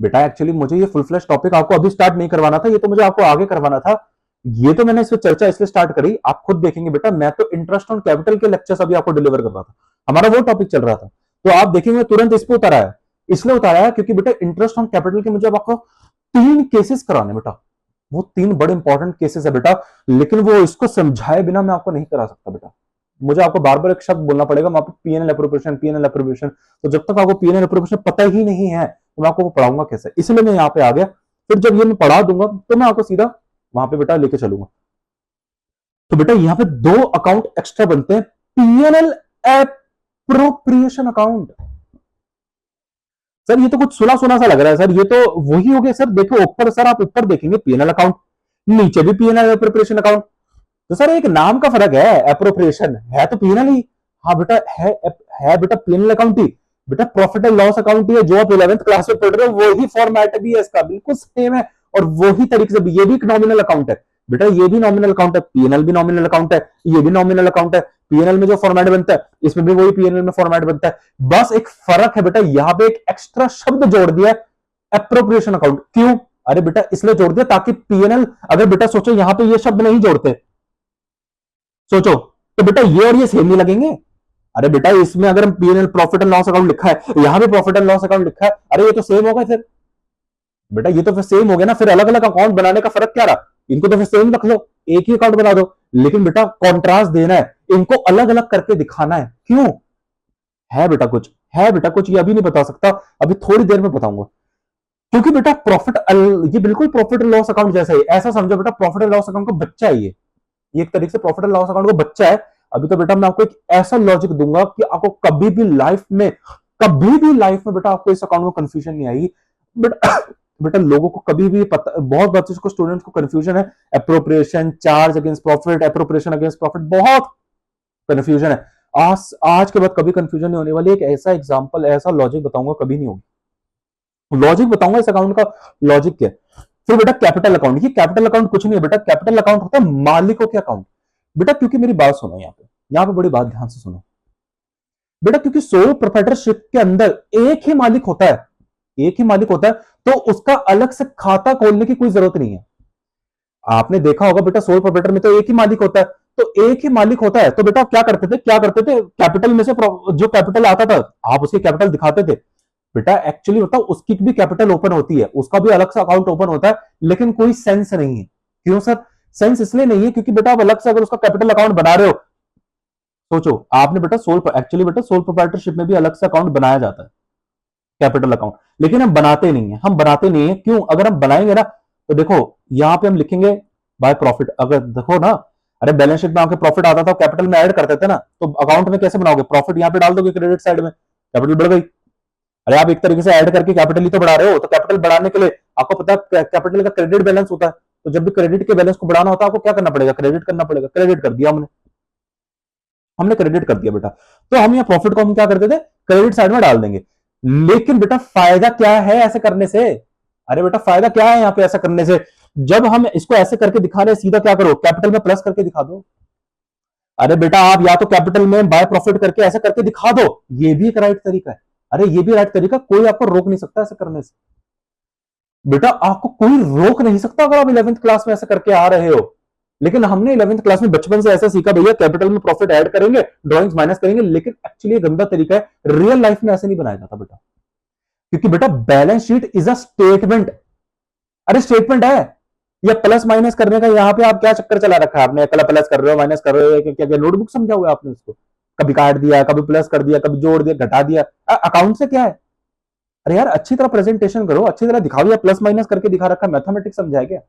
बेटा। एक्चुअली मुझे ये फुल फ्लेज टॉपिक आपको अभी स्टार्ट नहीं करवाना था, ये तो मुझे आपको आगे करवाना था। ये तो मैंने इस पर चर्चा इसलिए स्टार्ट करी, आप खुद देखेंगे बेटा, मैं तो इंटरेस्ट ऑन कैपिटल के लेक्चर्स अभी आपको डिलीवर कर रहा था, हमारा वो टॉपिक चल रहा था। तो आप देखेंगे तुरंत इस पे उतारा है, इसलिए उतारा है क्योंकि बेटा इंटरेस्ट ऑन कैपिटल के मुझे आपको 3 केसेस कराने बेटा, वो 3 बड़े इंपॉर्टेंट केसेस है बेटा, लेकिन वो इसको समझाए बिना मैं आपको नहीं करा सकता बेटा। मुझे आपको बार बार एक शब्द बोलना पड़ेगा वहां पे, पीएनएल अप्रोप्रिएशन, पीएनएल अप्रोप्रिएशन। तो जब तक आपको पीएनएल अप्रोप्रिएशन पता ही नहीं है तो मैं आपको वो पढ़ाऊंगा कैसे, इसलिए मैं यहाँ पे आ गया। फिर जब ये मैं पढ़ा दूंगा तो मैं आपको सीधा वहां पे बेटा लेके चलूंगा। तो बेटा यहां पे 2 अकाउंट एक्स्ट्रा बनते हैं, पीएनएल एप्रोप्रिएशन अकाउंट। सर ये तो कुछ सुना सुना सा लग रहा है सर, ये तो वही हो गया सर। देखो ऊपर सर, आप ऊपर देखेंगे पीएनएल अकाउंट, नीचे भी पीएनएल एप्रोप्रिएशन अकाउंट। तो सर एक नाम का फर्क है, एप्रोप्रिएशन है तो पीएनएल ही, हाँ बेटा है बेटा पीएनएल अकाउंट ही बेटा, प्रॉफिट एंड लॉस अकाउंट ही है जो आप 11th क्लास में पढ़ रहे हो, वही फॉर्मेट भी है इसका, बिल्कुल सेम है। और वही तरीके से ये भी एक नॉमिनल अकाउंट है बेटा, ये भी नॉमिनल अकाउंट है, पीएनएल भी नॉमिनल अकाउंट है, ये भी नॉमिनल अकाउंट है। पीएनएल में जो फॉर्मेट बनता है इसमें भी वही पीएनएल में फॉर्मेट बनता है, बस एक फर्क है बेटा, यहां पे एक एक्स्ट्रा शब्द जोड़ दिया है, एप्रोप्रिएशन अकाउंट। क्यों? अरे बेटा इसलिए जोड़ दिया ताकि पीएनएल, अगर बेटा सोचो यहां पे ये शब्द नहीं जोड़ते, सोचो तो बेटा ये और ये सेम नहीं लगेंगे। अरे बेटा इसमें अगर PNL profit and loss account लिखा है, यहां भी प्रॉफिट एंड लॉस अकाउंट लिखा है, अरे ये तो सेम होगा फिर बेटा, ये तो फिर सेम हो गया ना। फिर अलग अलग अकाउंट बनाने का फर्क क्या रहा, इनको तो फिर सेम रख लो, एक ही अकाउंट बना दो। लेकिन बेटा कॉन्ट्रास्ट देना है, इनको अलग अलग करके दिखाना है। क्यों? है बेटा कुछ, है बेटा कुछ, ये अभी नहीं बता सकता, अभी थोड़ी देर में बताऊंगा। क्योंकि बेटा प्रॉफिट, ये बिल्कुल प्रॉफिट एंड लॉस अकाउंट जैसा ही, ऐसा समझो बेटा प्रॉफिट एंड लॉस अकाउंट का बच्चा है ये, ये एक तरीके से प्रॉफिट एंड लॉस अकाउंट का बच्चा है। अभी तो बेटा मैं आपको एक ऐसा लॉजिक दूंगा कि आपको कभी भी लाइफ में बेटा आपको इस अकाउंट में कंफ्यूजन नहीं आएगी। बेटा बेटा लोगों को कभी भी पता, बहुत बच्चों को, स्टूडेंट्स को कंफ्यूजन है, appropriation, charge against profit, appropriation against profit, बहुत कंफ्यूजन है। आज के बाद कभी कंफ्यूजन नहीं होने वाली। एक ऐसा एग्जांपल, ऐसा लॉजिक बताऊंगा, कभी नहीं होगी। लॉजिक बताऊंगा इस अकाउंट का, लॉजिक क्या है। फिर बेटा कैपिटल अकाउंट, ये कैपिटल अकाउंट कुछ नहीं है बेटा, कैपिटल अकाउंट होता है मालिकों के अकाउंट। बेटा क्योंकि मेरी बात सुनो, यहाँ पे बड़ी बात ध्यान से सुनो बेटा, क्योंकि सोल प्रोप्राइटरशिप के अंदर एक ही मालिक होता है, एक ही मालिक होता है, तो उसका अलग से खाता खोलने की कोई जरूरत नहीं है। आपने देखा होगा बेटा, सोल प्रोप्राइटर में तो एक ही मालिक होता है, तो एक ही मालिक होता है, तो बेटा क्या करते थे कैपिटल में से जो कैपिटल आता था, आप उसके कैपिटल दिखाते थे। बेटा एक्चुअली बताओ, उसकी भी कैपिटल ओपन होती है, उसका भी अलग से अकाउंट ओपन होता है, लेकिन कोई सेंस नहीं है। क्यों सर? सेंस इसलिए नहीं है क्योंकि बेटा आप अलग से अगर उसका कैपिटल अकाउंट बना रहे हो, सोचो आपने बेटा सोल प्रोप्राइटरशिप में भी अलग से अकाउंट बनाया जाता है, कैपिटल अकाउंट, लेकिन हम बनाते नहीं है। क्यों? अगर हम बनाएंगे ना, तो देखो यहां पे हम लिखेंगे बाय प्रॉफिट। अगर देखो ना, अरे बैलेंस शीट में आपके प्रॉफिट आता था, कैपिटल में ऐड करते थे ना, तो अकाउंट में कैसे बनाओगे? प्रॉफिट यहां पे डाल दोगे क्रेडिट साइड में, कैपिटल बढ़ गई। अरे आप एक तरीके से ऐड करके कैपिटल ही तो बढ़ा रहे हो, तो कैपिटल बढ़ाने के लिए आपको पता है कैपिटल का क्रेडिट बैलेंस होता है, तो जब भी क्रेडिट के बैलेंस को बढ़ाना होता है आपको क्या करना पड़ेगा? क्रेडिट करना पड़ेगा। क्रेडिट कर दिया हमने क्रेडिट कर दिया बेटा। तो हम यहाँ प्रॉफिट को हम क्या करते थे? क्रेडिट साइड में डाल देंगे। लेकिन बेटा फायदा क्या है ऐसे करने से? अरे बेटा फायदा क्या है यहाँ पे ऐसा करने से? जब हम इसको ऐसे करके दिखा रहे हैं, सीधा क्या करो, कैपिटल में प्लस करके दिखा दो। अरे बेटा आप या तो कैपिटल में बाय प्रॉफिट करके ऐसा करके दिखा दो, ये भी एक राइट तरीका है। अरे ये भी राइट तरीका, कोई आपको रोक नहीं सकता ऐसा करने से। बेटा आपको कोई रोक नहीं सकता अगर आप 11th क्लास में ऐसा करके आ रहे हो। लेकिन हमने 11th क्लास में बचपन से ऐसा सीखा, भैया कैपिटल में प्रॉफिट ऐड करेंगे, ड्रॉइंग्स माइनस करेंगे, लेकिन एक्चुअली गंदा तरीका है, रियल लाइफ में ऐसे नहीं बनाया जाता बेटा। क्योंकि बेटा balance sheet is a statement. अरे स्टेटमेंट है, या प्लस माइनस करने का यहाँ पे आप क्या चक्कर चला रखा है आपने? कल प्लस कर रहे हो, माइनस कर रहे हो, क्या क्या नोटबुक समझा हुआ है आपने उसको? कभी काट दिया, कभी प्लस कर दिया, कभी जोड़ दिया, घटा दिया। अकाउंट से क्या है? अरे यार अच्छी तरह प्रेजेंटेशन करो, अच्छी तरह दिखाओ, या प्लस माइनस करके दिखा रखा है, मैथमेटिक्स समझाया क्या?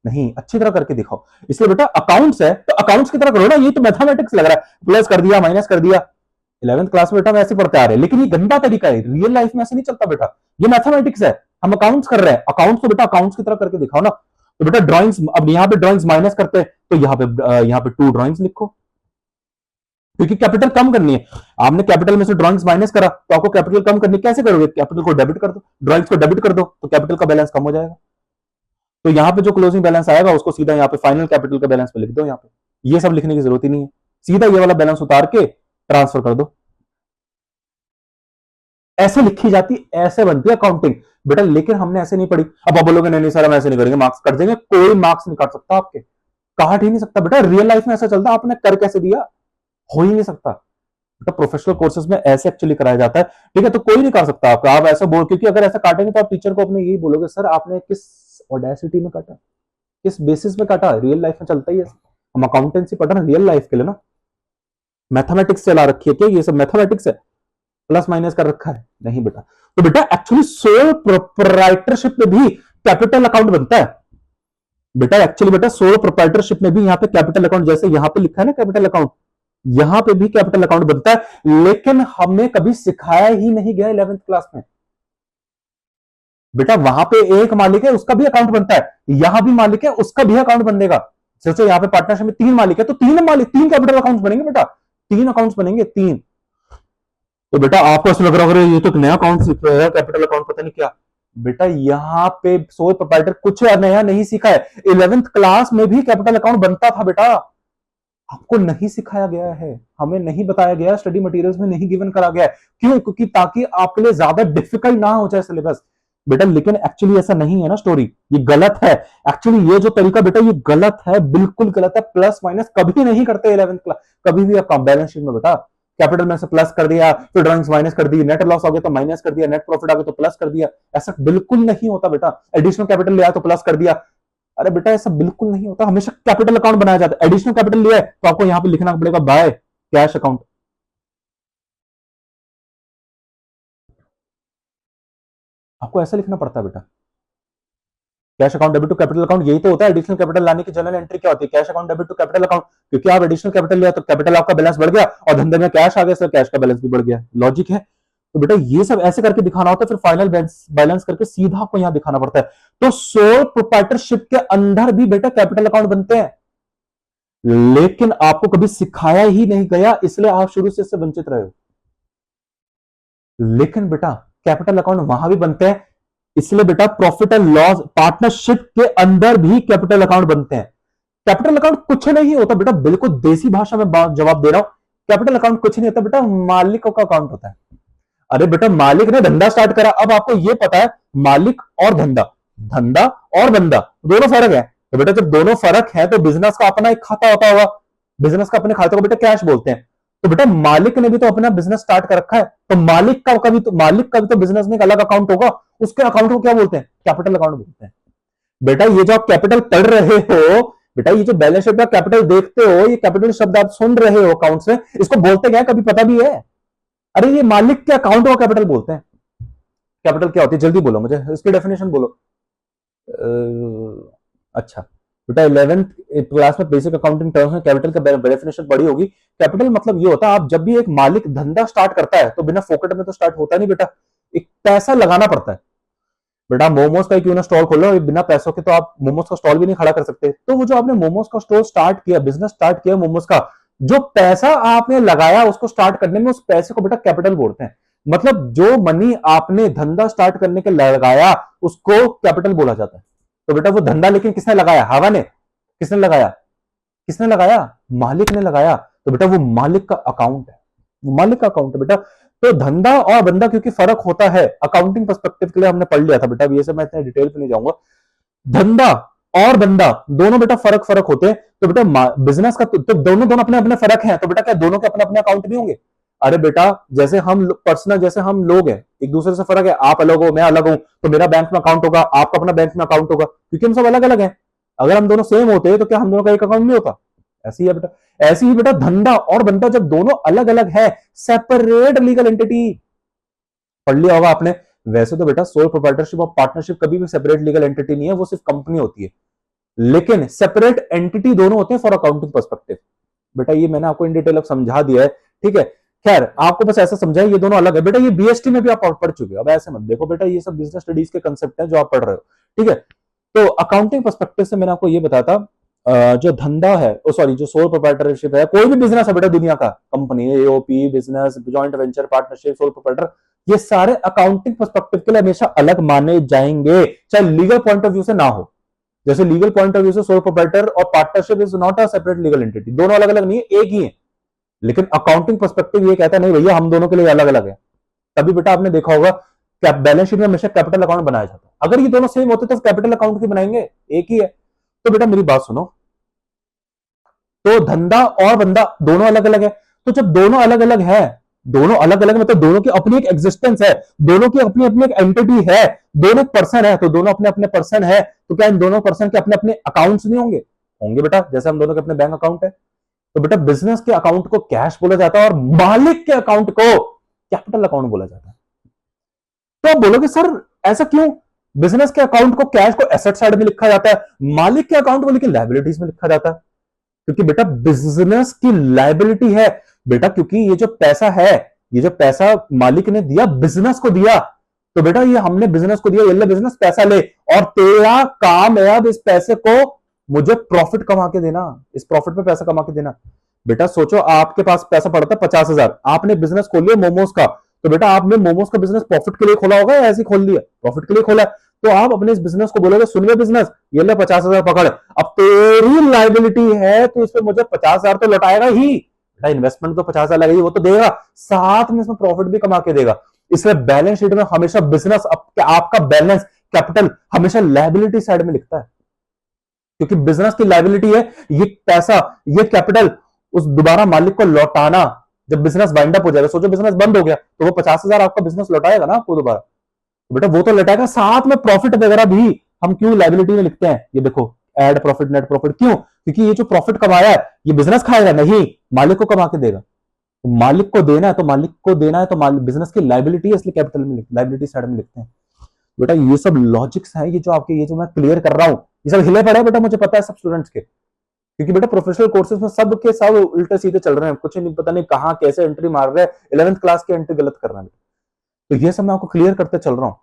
नहीं, अच्छी तरह करके दिखाओ। इसलिए बेटा अकाउंट्स है तो अकाउंट्स की तरह करो ना, ये तो मैथमेटिक्स लग रहा है, प्लस कर दिया, माइनस कर दिया। 11th क्लास में बेटा हम ऐसे पढ़ते आ रहे हैं, लेकिन ये गंदा तरीका है, रियल लाइफ में ऐसे नहीं चलता बेटा। ये मैथमेटिक्स है, हम अकाउंट्स कर रहे हैं, अकाउंट्स को बेटा अकाउंट्स की तरह करके दिखाओ ना। तो बेटा ड्राइंग्स, अब यहाँ पे ड्राइंग्स माइनस करते हैं, तो यहाँ पे 2 ड्राइंग्स लिखो, क्योंकि कैपिटल कम करनी है। आपने कैपिटल में से ड्राइंग्स माइनस करा, तो आपको कैपिटल कम करनी, कैसे करोगे? कैपिटल को डेबिट कर दो, ड्राइंग्स को डेबिट कर दो, तो कैपिटल का बैलेंस कम हो जाएगा। तो यहाँ पे जो क्लोजिंग बैलेंस आएगा उसको सीधा यहाँ पे फाइनल कैपिटल का बैलेंस पे लिख दो। यहाँ पे ये सब लिखने की जरूरत ही नहीं है, सीधा ये वाला बैलेंस उतार के ट्रांसफर कर दो। ऐसे लिखी जाती, ऐसे बनती है अकाउंटिंग बेटा। लेकिन हमने ऐसे नहीं पढ़ी। अब आप बोलोगे नहीं नहीं सर हम ऐसे नहीं करेंगे, मार्क्स कट जाएंगे। कोई मार्क्स नहीं काट सकता आपके, काट ही नहीं सकता बेटा। रियल लाइफ में ऐसा चलता, आपने कर कैसे दिया? हो ही नहीं सकता बेटा। प्रोफेशनल कोर्सेज में ऐसे एक्चुअली कराया जाता है, ठीक है? तो कोई नहीं कर सकता आपका, आप ऐसा बोल, क्योंकि अगर ऐसा काटेंगे तो आप टीचर को अपने यही बोलोगे, सर आपने किस ऑडेसिटी में काटा, किस बेसिस में काटा? रियल लाइफ में चलता ही है। हम अकाउंटेंसी पढ़ रहे हैं रियल लाइफ के लिए ना, मैथमेटिक्स चला रखी है क्या? ये सब मैथमेटिक्स है, प्लस माइनस कर रखा है? नहीं बेटा। तो बेटा एक्चुअली सोल प्रोप्राइटरशिप में भी कैपिटल अकाउंट बनता है बेटा। एक्चुअली बेटा सोल प्रोप्राइटरशिप में भी यहाँ पे कैपिटल अकाउंट, जैसे यहाँ पे लिखा है ना कैपिटल अकाउंट, यहां पे भी कैपिटल अकाउंट बनता है, लेकिन हमें कभी सिखाया ही नहीं गया 11th क्लास में बेटा। वहां पे एक मालिक है, उसका भी अकाउंट बनता है, यहां भी मालिक है, उसका भी अकाउंट बनेगा। सोचो यहाँ पे पार्टनरशिप में 3 मालिक है, तो 3 कैपिटल अकाउंट बनेंगे बेटा, 3 अकाउंट बनेंगे, 3। तो बेटा आपको ऐसा लग रहा है ये तो नया अकाउंट सीख रहा है, कैपिटल अकाउंट पता नहीं क्या। बेटा यहाँ पे सोल प्रोप्राइटर कुछ नया नहीं सीखा है, 11th क्लास में भी कैपिटल अकाउंट बनता था बेटा। आपको नहीं सिखाया गया है, हमें नहीं बताया गया, स्टडी मटेरियल्स में नहीं गिवन करा गया है। क्यों? क्योंकि ताकि आपके लिए ज्यादा डिफिकल्ट ना हो जाए सिलेबस बेटा। लेकिन एक्चुअली ऐसा नहीं है ना, स्टोरी ये गलत है। एक्चुअली ये जो तरीका बेटा ये गलत है, बिल्कुल गलत है। प्लस माइनस कभी नहीं करते 11th क्लास, कभी भी आप बैलेंस शीट में बेटा। कैपिटल में से प्लस कर दिया, फिर ड्राइंग्स माइनस कर दी, नेट लॉस आ गया तो माइनस कर दिया, नेट प्रॉफिट आ गया तो प्लस कर दिया। ऐसा बिल्कुल नहीं होता बेटा। एडिशनल कैपिटल लिया तो प्लस कर दिया, अरे बेटा ऐसा बिल्कुल नहीं होता। हमेशा कैपिटल अकाउंट बनाया जाता है। एडिशनल कैपिटल लिया है तो आपको यहां पे लिखना पड़ेगा बाय कैश अकाउंट। आपको ऐसा लिखना पड़ता है बेटा। Cash account debit to capital account, यही तो होता है एडिशनल कैपिटल लाने की जनरल एंट्री क्या होती है, cash account debit to capital account, क्योंकि आप एडिशनल कैपिटल लिया तो कैपिटल आपका बैलेंस बढ़ गया और धंधे में कैश आ गया, सर कैश का बैलेंस भी बढ़ गया, लॉजिक है। तो बेटा ये सब ऐसे करके दिखाना होता है, फिर फाइनल बैलेंस करके सीधा आपको यहां दिखाना पड़ता है। तो सोल प्रोप्राइटरशिप के अंदर भी बेटा कैपिटल अकाउंट बनते हैं, लेकिन आपको कभी सिखाया ही नहीं गया, इसलिए आप शुरू से इससे वंचित रहे हो। लेकिन बेटा कैपिटल अकाउंट वहां भी बनते हैं, इसलिए बेटा प्रॉफिट एंड लॉस पार्टनरशिप के अंदर भी कैपिटल अकाउंट बनते हैं। कैपिटल अकाउंट कुछ नहीं होता बेटा, बिल्कुल देसी भाषा में जवाब दे रहा हूं, कैपिटल अकाउंट कुछ नहीं होता बेटा, मालिकों का अकाउंट होता है। अरे बेटा मालिक ने धंधा स्टार्ट करा, अब आपको यह पता है मालिक और धंधा, धंधा और बंदा दोनों फर्क है, तो बेटा जब दोनों फर्क है तो बिजनेस का अपना एक खाता होता होगा, बिजनेस का अपने खाते को बेटा कैश बोलते हैं। तो बेटा मालिक ने भी तो अपना बिजनेस स्टार्ट कर रखा है, तो मालिक का भी तो बिजनेस में एक अलग अकाउंट होगा, उसके अकाउंट को क्या बोलते हैं, कैपिटल अकाउंट बोलते हैं। बेटा ये जो आप कैपिटल पढ़ रहे हो, बेटा ये जो बैलेंस शीट का कैपिटल देखते हो, ये कैपिटल शब्द आप सुन रहे हो अकाउंट्स में, इसको बोलते क्या है कभी पता भी है? अरे ये मालिक के अकाउंट को कैपिटल बोलते हैं। कैपिटल क्या होती है जल्दी बोलो मुझे, इसकी डेफिनेशन बोलो। अच्छा बेटा 11th क्लास में बेसिक अकाउंटिंग टर्म्स में कैपिटल का डेफिनेशन पढ़ी होगी। कैपिटल मतलब ये होता है, आप जब भी एक मालिक धंधा स्टार्ट करता है तो बिना फोकट में तो स्टार्ट होता नहीं बेटा, एक पैसा लगाना पड़ता है। बेटा मोमोज का क्यों ना स्टॉल खोलो, बिना पैसों के तो आप मोमोज का स्टॉल भी नहीं खड़ा कर सकते। तो वो जो आपने मोमोज का स्टॉल स्टार्ट किया, बिजनेस स्टार्ट किया मोमोज का, जो पैसा आपने लगाया उसको स्टार्ट करने में, उस पैसे को बेटा कैपिटल बोलते हैं। मतलब जो मनी आपने धंधा स्टार्ट करने के लगाया उसको कैपिटल बोला जाता है। तो बेटा वो धंधा लेकिन किसने लगाया, हवा ने, किसने लगाया, किसने लगाया, मालिक ने लगाया। तो बेटा वो मालिक का अकाउंट है, वो मालिक का अकाउंट है बेटा। तो धंधा और बंदा क्योंकि फर्क होता है, अकाउंटिंग पर्सपेक्टिव के लिए हमने पढ़ लिया था बेटा, ये सब मैं इतने डिटेल पे नहीं जाऊंगा। धंधा और बंदा दोनों बेटा फर्क होते हैं। तो बेटा बिजनेस का तो दोनों अपने अपने फर्क हैं, तो बेटा क्या दोनों के अपने अपने अकाउंट नहीं होंगे? अरे बेटा जैसे हम पर्सनल, जैसे हम लोग हैं, एक दूसरे से फर्क है, आप अलग हो मैं अलग हूं, तो मेरा बैंक में अकाउंट होगा, आपका अपना बैंक में अकाउंट होगा, क्योंकि हम सब अलग अलग हैं। अगर हम दोनों सेम होते तो क्या हम दोनों का एक अकाउंट नहीं होता? ऐसी है बेटा, ऐसी ही बेटा धंधा और बंदा जब दोनों अलग अलग है, सेपरेट लीगल एंटिटी, पढ़ लिया होगा आपने। वैसे तो बेटा सोल प्रोप्राइटरशिप और पार्टनरशिप कभी भी सेपरेट लीगल एंटिटी नहीं है, वो सिर्फ कंपनी होती है, लेकिन सेपरेट एंटिटी दोनों होते हैं फॉर अकाउंटिंग पर्सपेक्टिव। बेटा ये मैंने आपको इन डिटेल अब समझा दिया है, ठीक है। खैर आपको बस ऐसा समझा है ये दोनों अलग है। बेटा ये बीएसटी में भी आप पढ़ चुके हो, अब ऐसे मत देखो बेटा, ये सब बिजनेस स्टडीज के कंसेप्ट है जो आप पढ़ रहे हो, ठीक है। तो अकाउंटिंग पर्सपेक्टिव से मैंने आपको ये बताता, जो धंधा है, सॉरी जो सोल प्रोप्राइटरशिप है, कोई भी बिजनेस है बेटा दुनिया का, company, AOP, business, joint venture, partnership, sole proprietor, ये सारे अकाउंटिंग पर्सपेक्टिव के लिए हमेशा अलग माने जाएंगे, चाहे लीगल पॉइंट ऑफ व्यू से ना हो। जैसे लीगल पॉइंट ऑफ व्यू से सोल प्रोप्राइटर और partnership is not a separate legal entity, दोनों अलग अलग नहीं है, एक ही है। लेकिन अकाउंटिंग पर्सपेक्टिव ये कहता है नहीं भैया हम दोनों के लिए अलग अलग है। तभी बेटा आपने देखा होगा कि बैलेंस शीट में हमेशा कैपिटल अकाउंट बनाया जाता है। अगर ये दोनों सेम होते तो कैपिटल अकाउंट क्यों बनाएंगे, एक ही है। तो बेटा मेरी बात सुनो, तो धंधा और बंदा दोनों अलग अलग है, तो जब दोनों अलग अलग है, दोनों अलग अलग मतलब दोनों की अपनी एक एग्जिस्टेंस है, दोनों की अपनी अपनी एक एंटिटी है, दोनों पर्सन है, तो दोनों अपने अपने पर्सन है, तो क्या इन दोनों पर्सन के अपने अपने अकाउंट्स नहीं होंगे? होंगे बेटा, जैसे हम दोनों के अपने बैंक अकाउंट है। तो बेटा बिजनेस के अकाउंट को कैश बोला जाता है और मालिक के अकाउंट को कैपिटल अकाउंट बोला जाता है। तो आप बोलोगे सर ऐसा क्यों, बिजनेस के अकाउंट को कैश को एसेट साइड में लिखा जाता है, मालिक के अकाउंट को लेकिन लायबिलिटीज में लिखा जाता है? क्योंकि बेटा बिजनेस की लायबिलिटी है बेटा, क्योंकि ये जो पैसा है, ये जो पैसा मालिक ने दिया, बिजनेस को दिया, तो बेटा ये हमने बिजनेस को दिया, ये ले बिजनेस पैसा ले, और तेरा काम है अब इस पैसे को मुझे प्रॉफिट कमा के देना, इस प्रॉफिट पे पैसा कमा के देना। बेटा सोचो आपके पास पैसा पड़ता है 50,000, आपने बिजनेस खोल लिया मोमोज का, तो बेटा आपने मोमोज का बिजनेस प्रॉफिट के लिए खोला होगा या ऐसे खोल लिया? प्रॉफिट के लिए खोला। तो आप अपने इस बिजनेस को बोलोगे सुन ले बिजनेस, ये ले 50,000 पकड़, अब तेरी लाइबिलिटी है तो इसमें मुझे 50,000 तो लौटाएगा ही, इन्वेस्टमेंट तो 50,000 लगेगी, वो तो देगा, साथ में इसमें प्रॉफिट भी कमा के देगा। इसलिए बैलेंस शीट में हमेशा बिजनेस, आपका बैलेंस कैपिटल हमेशा लायबिलिटी साइड में लिखता है, क्योंकि बिजनेस की लायबिलिटी है ये पैसा, ये कैपिटल, उस दोबारा मालिक को लौटाना जब बिजनेस वाइंड अप हो जाएगा। सोचो बिजनेस बंद हो गया तो वो 50,000 आपका बिजनेस लौटाएगा ना आपको दोबारा, तो बेटा वो तो लौटाएगा, साथ में प्रॉफिट वगैरह भी हम क्यों लायबिलिटी में लिखते हैं? ये देखो एड प्रॉफिट, नेट प्रॉफिट, क्यों? क्योंकि ये जो प्रॉफिट कमाया है ये बिजनेस खाएगा नहीं, मालिक को कमा के देगा, तो मालिक को देना है, तो मालिक को देना है, तो बिजनेस की लायबिलिटी है, इसलिए कैपिटल में लायबिलिटी साइड में लिखते हैं। बेटा ये सब लॉजिक्स हैं, ये जो आपके ये जो मैं क्लियर कर रहा हूं, ये सब हिले पड़े हैं बेटा, मुझे पता है सब स्टूडेंट्स के, क्योंकि बेटा प्रोफेशनल कोर्सेज में सब के सब उल्टे सीधे चल रहे हैं, कुछ नहीं पता नहीं कहां कैसे एंट्री मार रहे हैं, 11th क्लास की एंट्री गलत कर रहे हैं। तो ये सब मैं आपको क्लियर करते चल रहा हूं।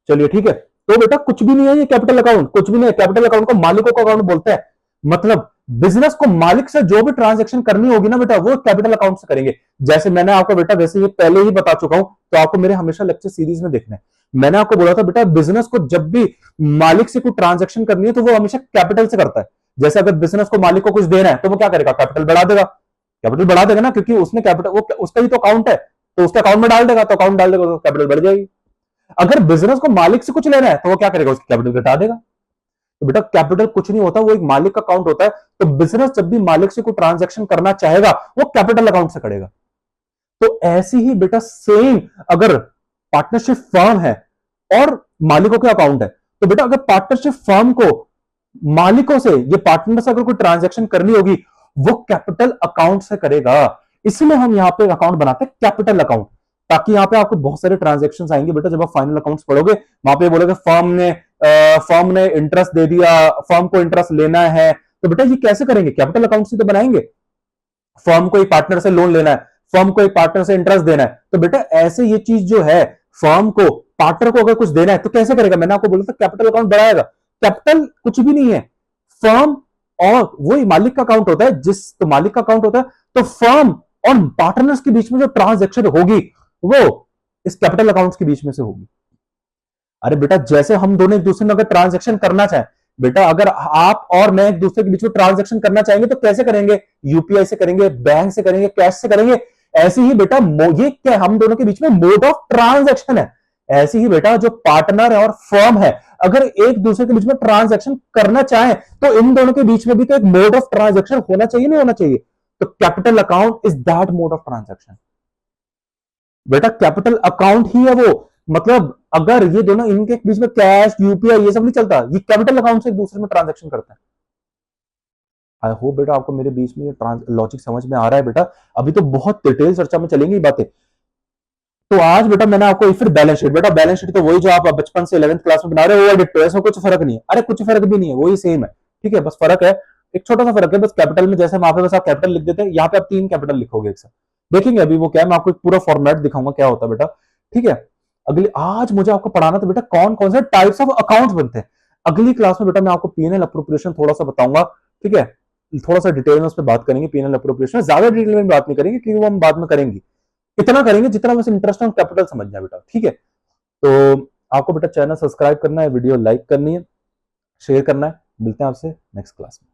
चलिए ठीक है, तो बेटा कुछ भी नहीं है ये कैपिटल अकाउंट, कुछ भी नहीं है। कैपिटल अकाउंट को मालिकों का अकाउंट बोलते हैं। मतलब बिजनेस को मालिक से जो भी ट्रांजेक्शन करनी होगी ना बेटा, वो कैपिटल अकाउंट से करेंगे। जैसे मैंने आपको बेटा वैसे ये पहले ही बता चुका हूं, तो आपको मेरे हमेशा लेक्चर सीरीज में देखना है। मैंने आपको बोला था बेटा बिजनेस को जब भी मालिक से कोई ट्रांजेक्शन करनी है तो वो हमेशा कैपिटल से करता है। जैसे अगर बिजनेस को मालिक को कुछ देना है तो वो क्या करेगा, कैपिटल बढ़ा देगा। कैपिटल बढ़ा देगा ना, क्योंकि उसने कैपिटल, वो उसका ही तो अकाउंट है, तो उसके अकाउंट में डाल देगा, तो अकाउंट डाल देगा तो कैपिटल बढ़ जाएगी। अगर बिजनेस को मालिक से कुछ लेना है तो वो क्या करेगा, उसकी कैपिटल घटा देगा। तो बेटा कैपिटल कुछ नहीं होता, वो एक मालिक का अकाउंट होता है। तो बिजनेस जब भी मालिक से कोई ट्रांजैक्शन करना चाहेगा वो कैपिटल अकाउंट से करेगा। तो ऐसी ही बेटा सेम अगर पार्टनरशिप फर्म है और मालिकों के अकाउंट है, तो बेटा अगर पार्टनरशिप फर्म को मालिकों से, ये पार्टनर से अगर कोई ट्रांजैक्शन करनी होगी वो कैपिटल अकाउंट से करेगा। इसलिए हम यहां पे अकाउंट बनाते हैं कैपिटल अकाउंट, ताकि यहां पे आपको बहुत सारे ट्रांजैक्शंस आएंगे बेटा। जब आप फाइनल अकाउंट्स पढ़ोगे वहां पे बोलोगे फर्म ने इंटरेस्ट दे दिया, फर्म को इंटरेस्ट लेना है, तो बेटा ये कैसे करेंगे, कैपिटल अकाउंट से तो बनाएंगे। फर्म को एक पार्टनर से लोन लेना है, फर्म को एक पार्टनर से इंटरेस्ट देना है, तो बेटा ऐसे ये चीज जो है, फर्म को पार्टनर को अगर कुछ देना है तो कैसे करेगा, मैंने आपको बोला था कैपिटल अकाउंट बढ़ाएगा। कैपिटल कुछ भी नहीं है, फर्म और वही मालिक का अकाउंट होता है, जिस तो मालिक का अकाउंट होता है, तो फर्म और पार्टनर्स के बीच में जो ट्रांजेक्शन होगी वो इस कैपिटल अकाउंट्स के बीच में से होगी। अरे बेटा जैसे हम दोनों एक दूसरे में अगर ट्रांजेक्शन करना चाहें, बेटा अगर आप और मैं एक दूसरे के बीच में ट्रांजेक्शन करना चाहेंगे तो कैसे करेंगे, यूपीआई से करेंगे, बैंक से करेंगे, कैश से करेंगे। ऐसे ही बेटा ये क्या हम दोनों के बीच में मोड ऑफ ट्रांजेक्शन है। ऐसे ही बेटा जो पार्टनर है और फर्म है, अगर एक दूसरे के बीच में ट्रांजेक्शन करना चाहे तो इन दोनों के बीच में भी तो एक मोड ऑफ ट्रांजेक्शन होना चाहिए, नहीं होना चाहिए। तो capital account is that mode of transaction. बेटा कैपिटल अकाउंट ही है वो। मतलब अगर ये दोनों इनके बीच में कैश यूपीआई ये सब नहीं चलता, ये कैपिटल अकाउंट से एक दूसरे में ट्रांजेक्शन करते हैं। आई होप बेटा आपको मेरे बीच में ये लॉजिक समझ में आ रहा है बेटा। अभी तो बहुत डिटेल चर्चा में चलेंगी ये बातें। तो आज बेटा मैंने आपको फिर बैलेंस शीट, बेटा बैलेंस शीट तो वही जो आप बचपन से 11th क्लास में बना रहे हो वो एडिट, ऐसा कुछ फर्क नहीं है। अरे कुछ फर्क भी नहीं है, वही सेम है। ठीक है, बस फर्क है, एक छोटा सा फर्क है बस। कैपिटल में जैसे वहां पे बस आप कैपिटल लिख देते हैं, यहाँ पे आप 3 कैपिटल लिखोगे एक साथ। देखेंगे अभी वो क्या है, मैं आपको एक पूरा फॉर्मेट दिखाऊंगा क्या होता है बेटा। ठीक है, अगली आज मुझे आपको पढ़ाना था बेटा कौन कौन से टाइप्स ऑफ अकाउंट बनते हैं। अगली क्लास में बेटा मैं आपको पीएनएल अप्रोप्रिएशन थोड़ा सा बताऊंगा। ठीक है, थोड़ा सा डिटेल में उस पर बात करेंगे। पीएनएल अप्रोप्रिएशन ज्यादा डिटेल में बात नहीं करेंगे क्योंकि वो हम बाद में करेंगे। इतना करेंगे जितना बस इंटरेस्ट ऑन कैपिटल समझना है बेटा। ठीक है, तो आपको बेटा चैनल सब्सक्राइब करना है, वीडियो लाइक करनी है, शेयर करना है। मिलते हैं आपसे नेक्स्ट क्लास में।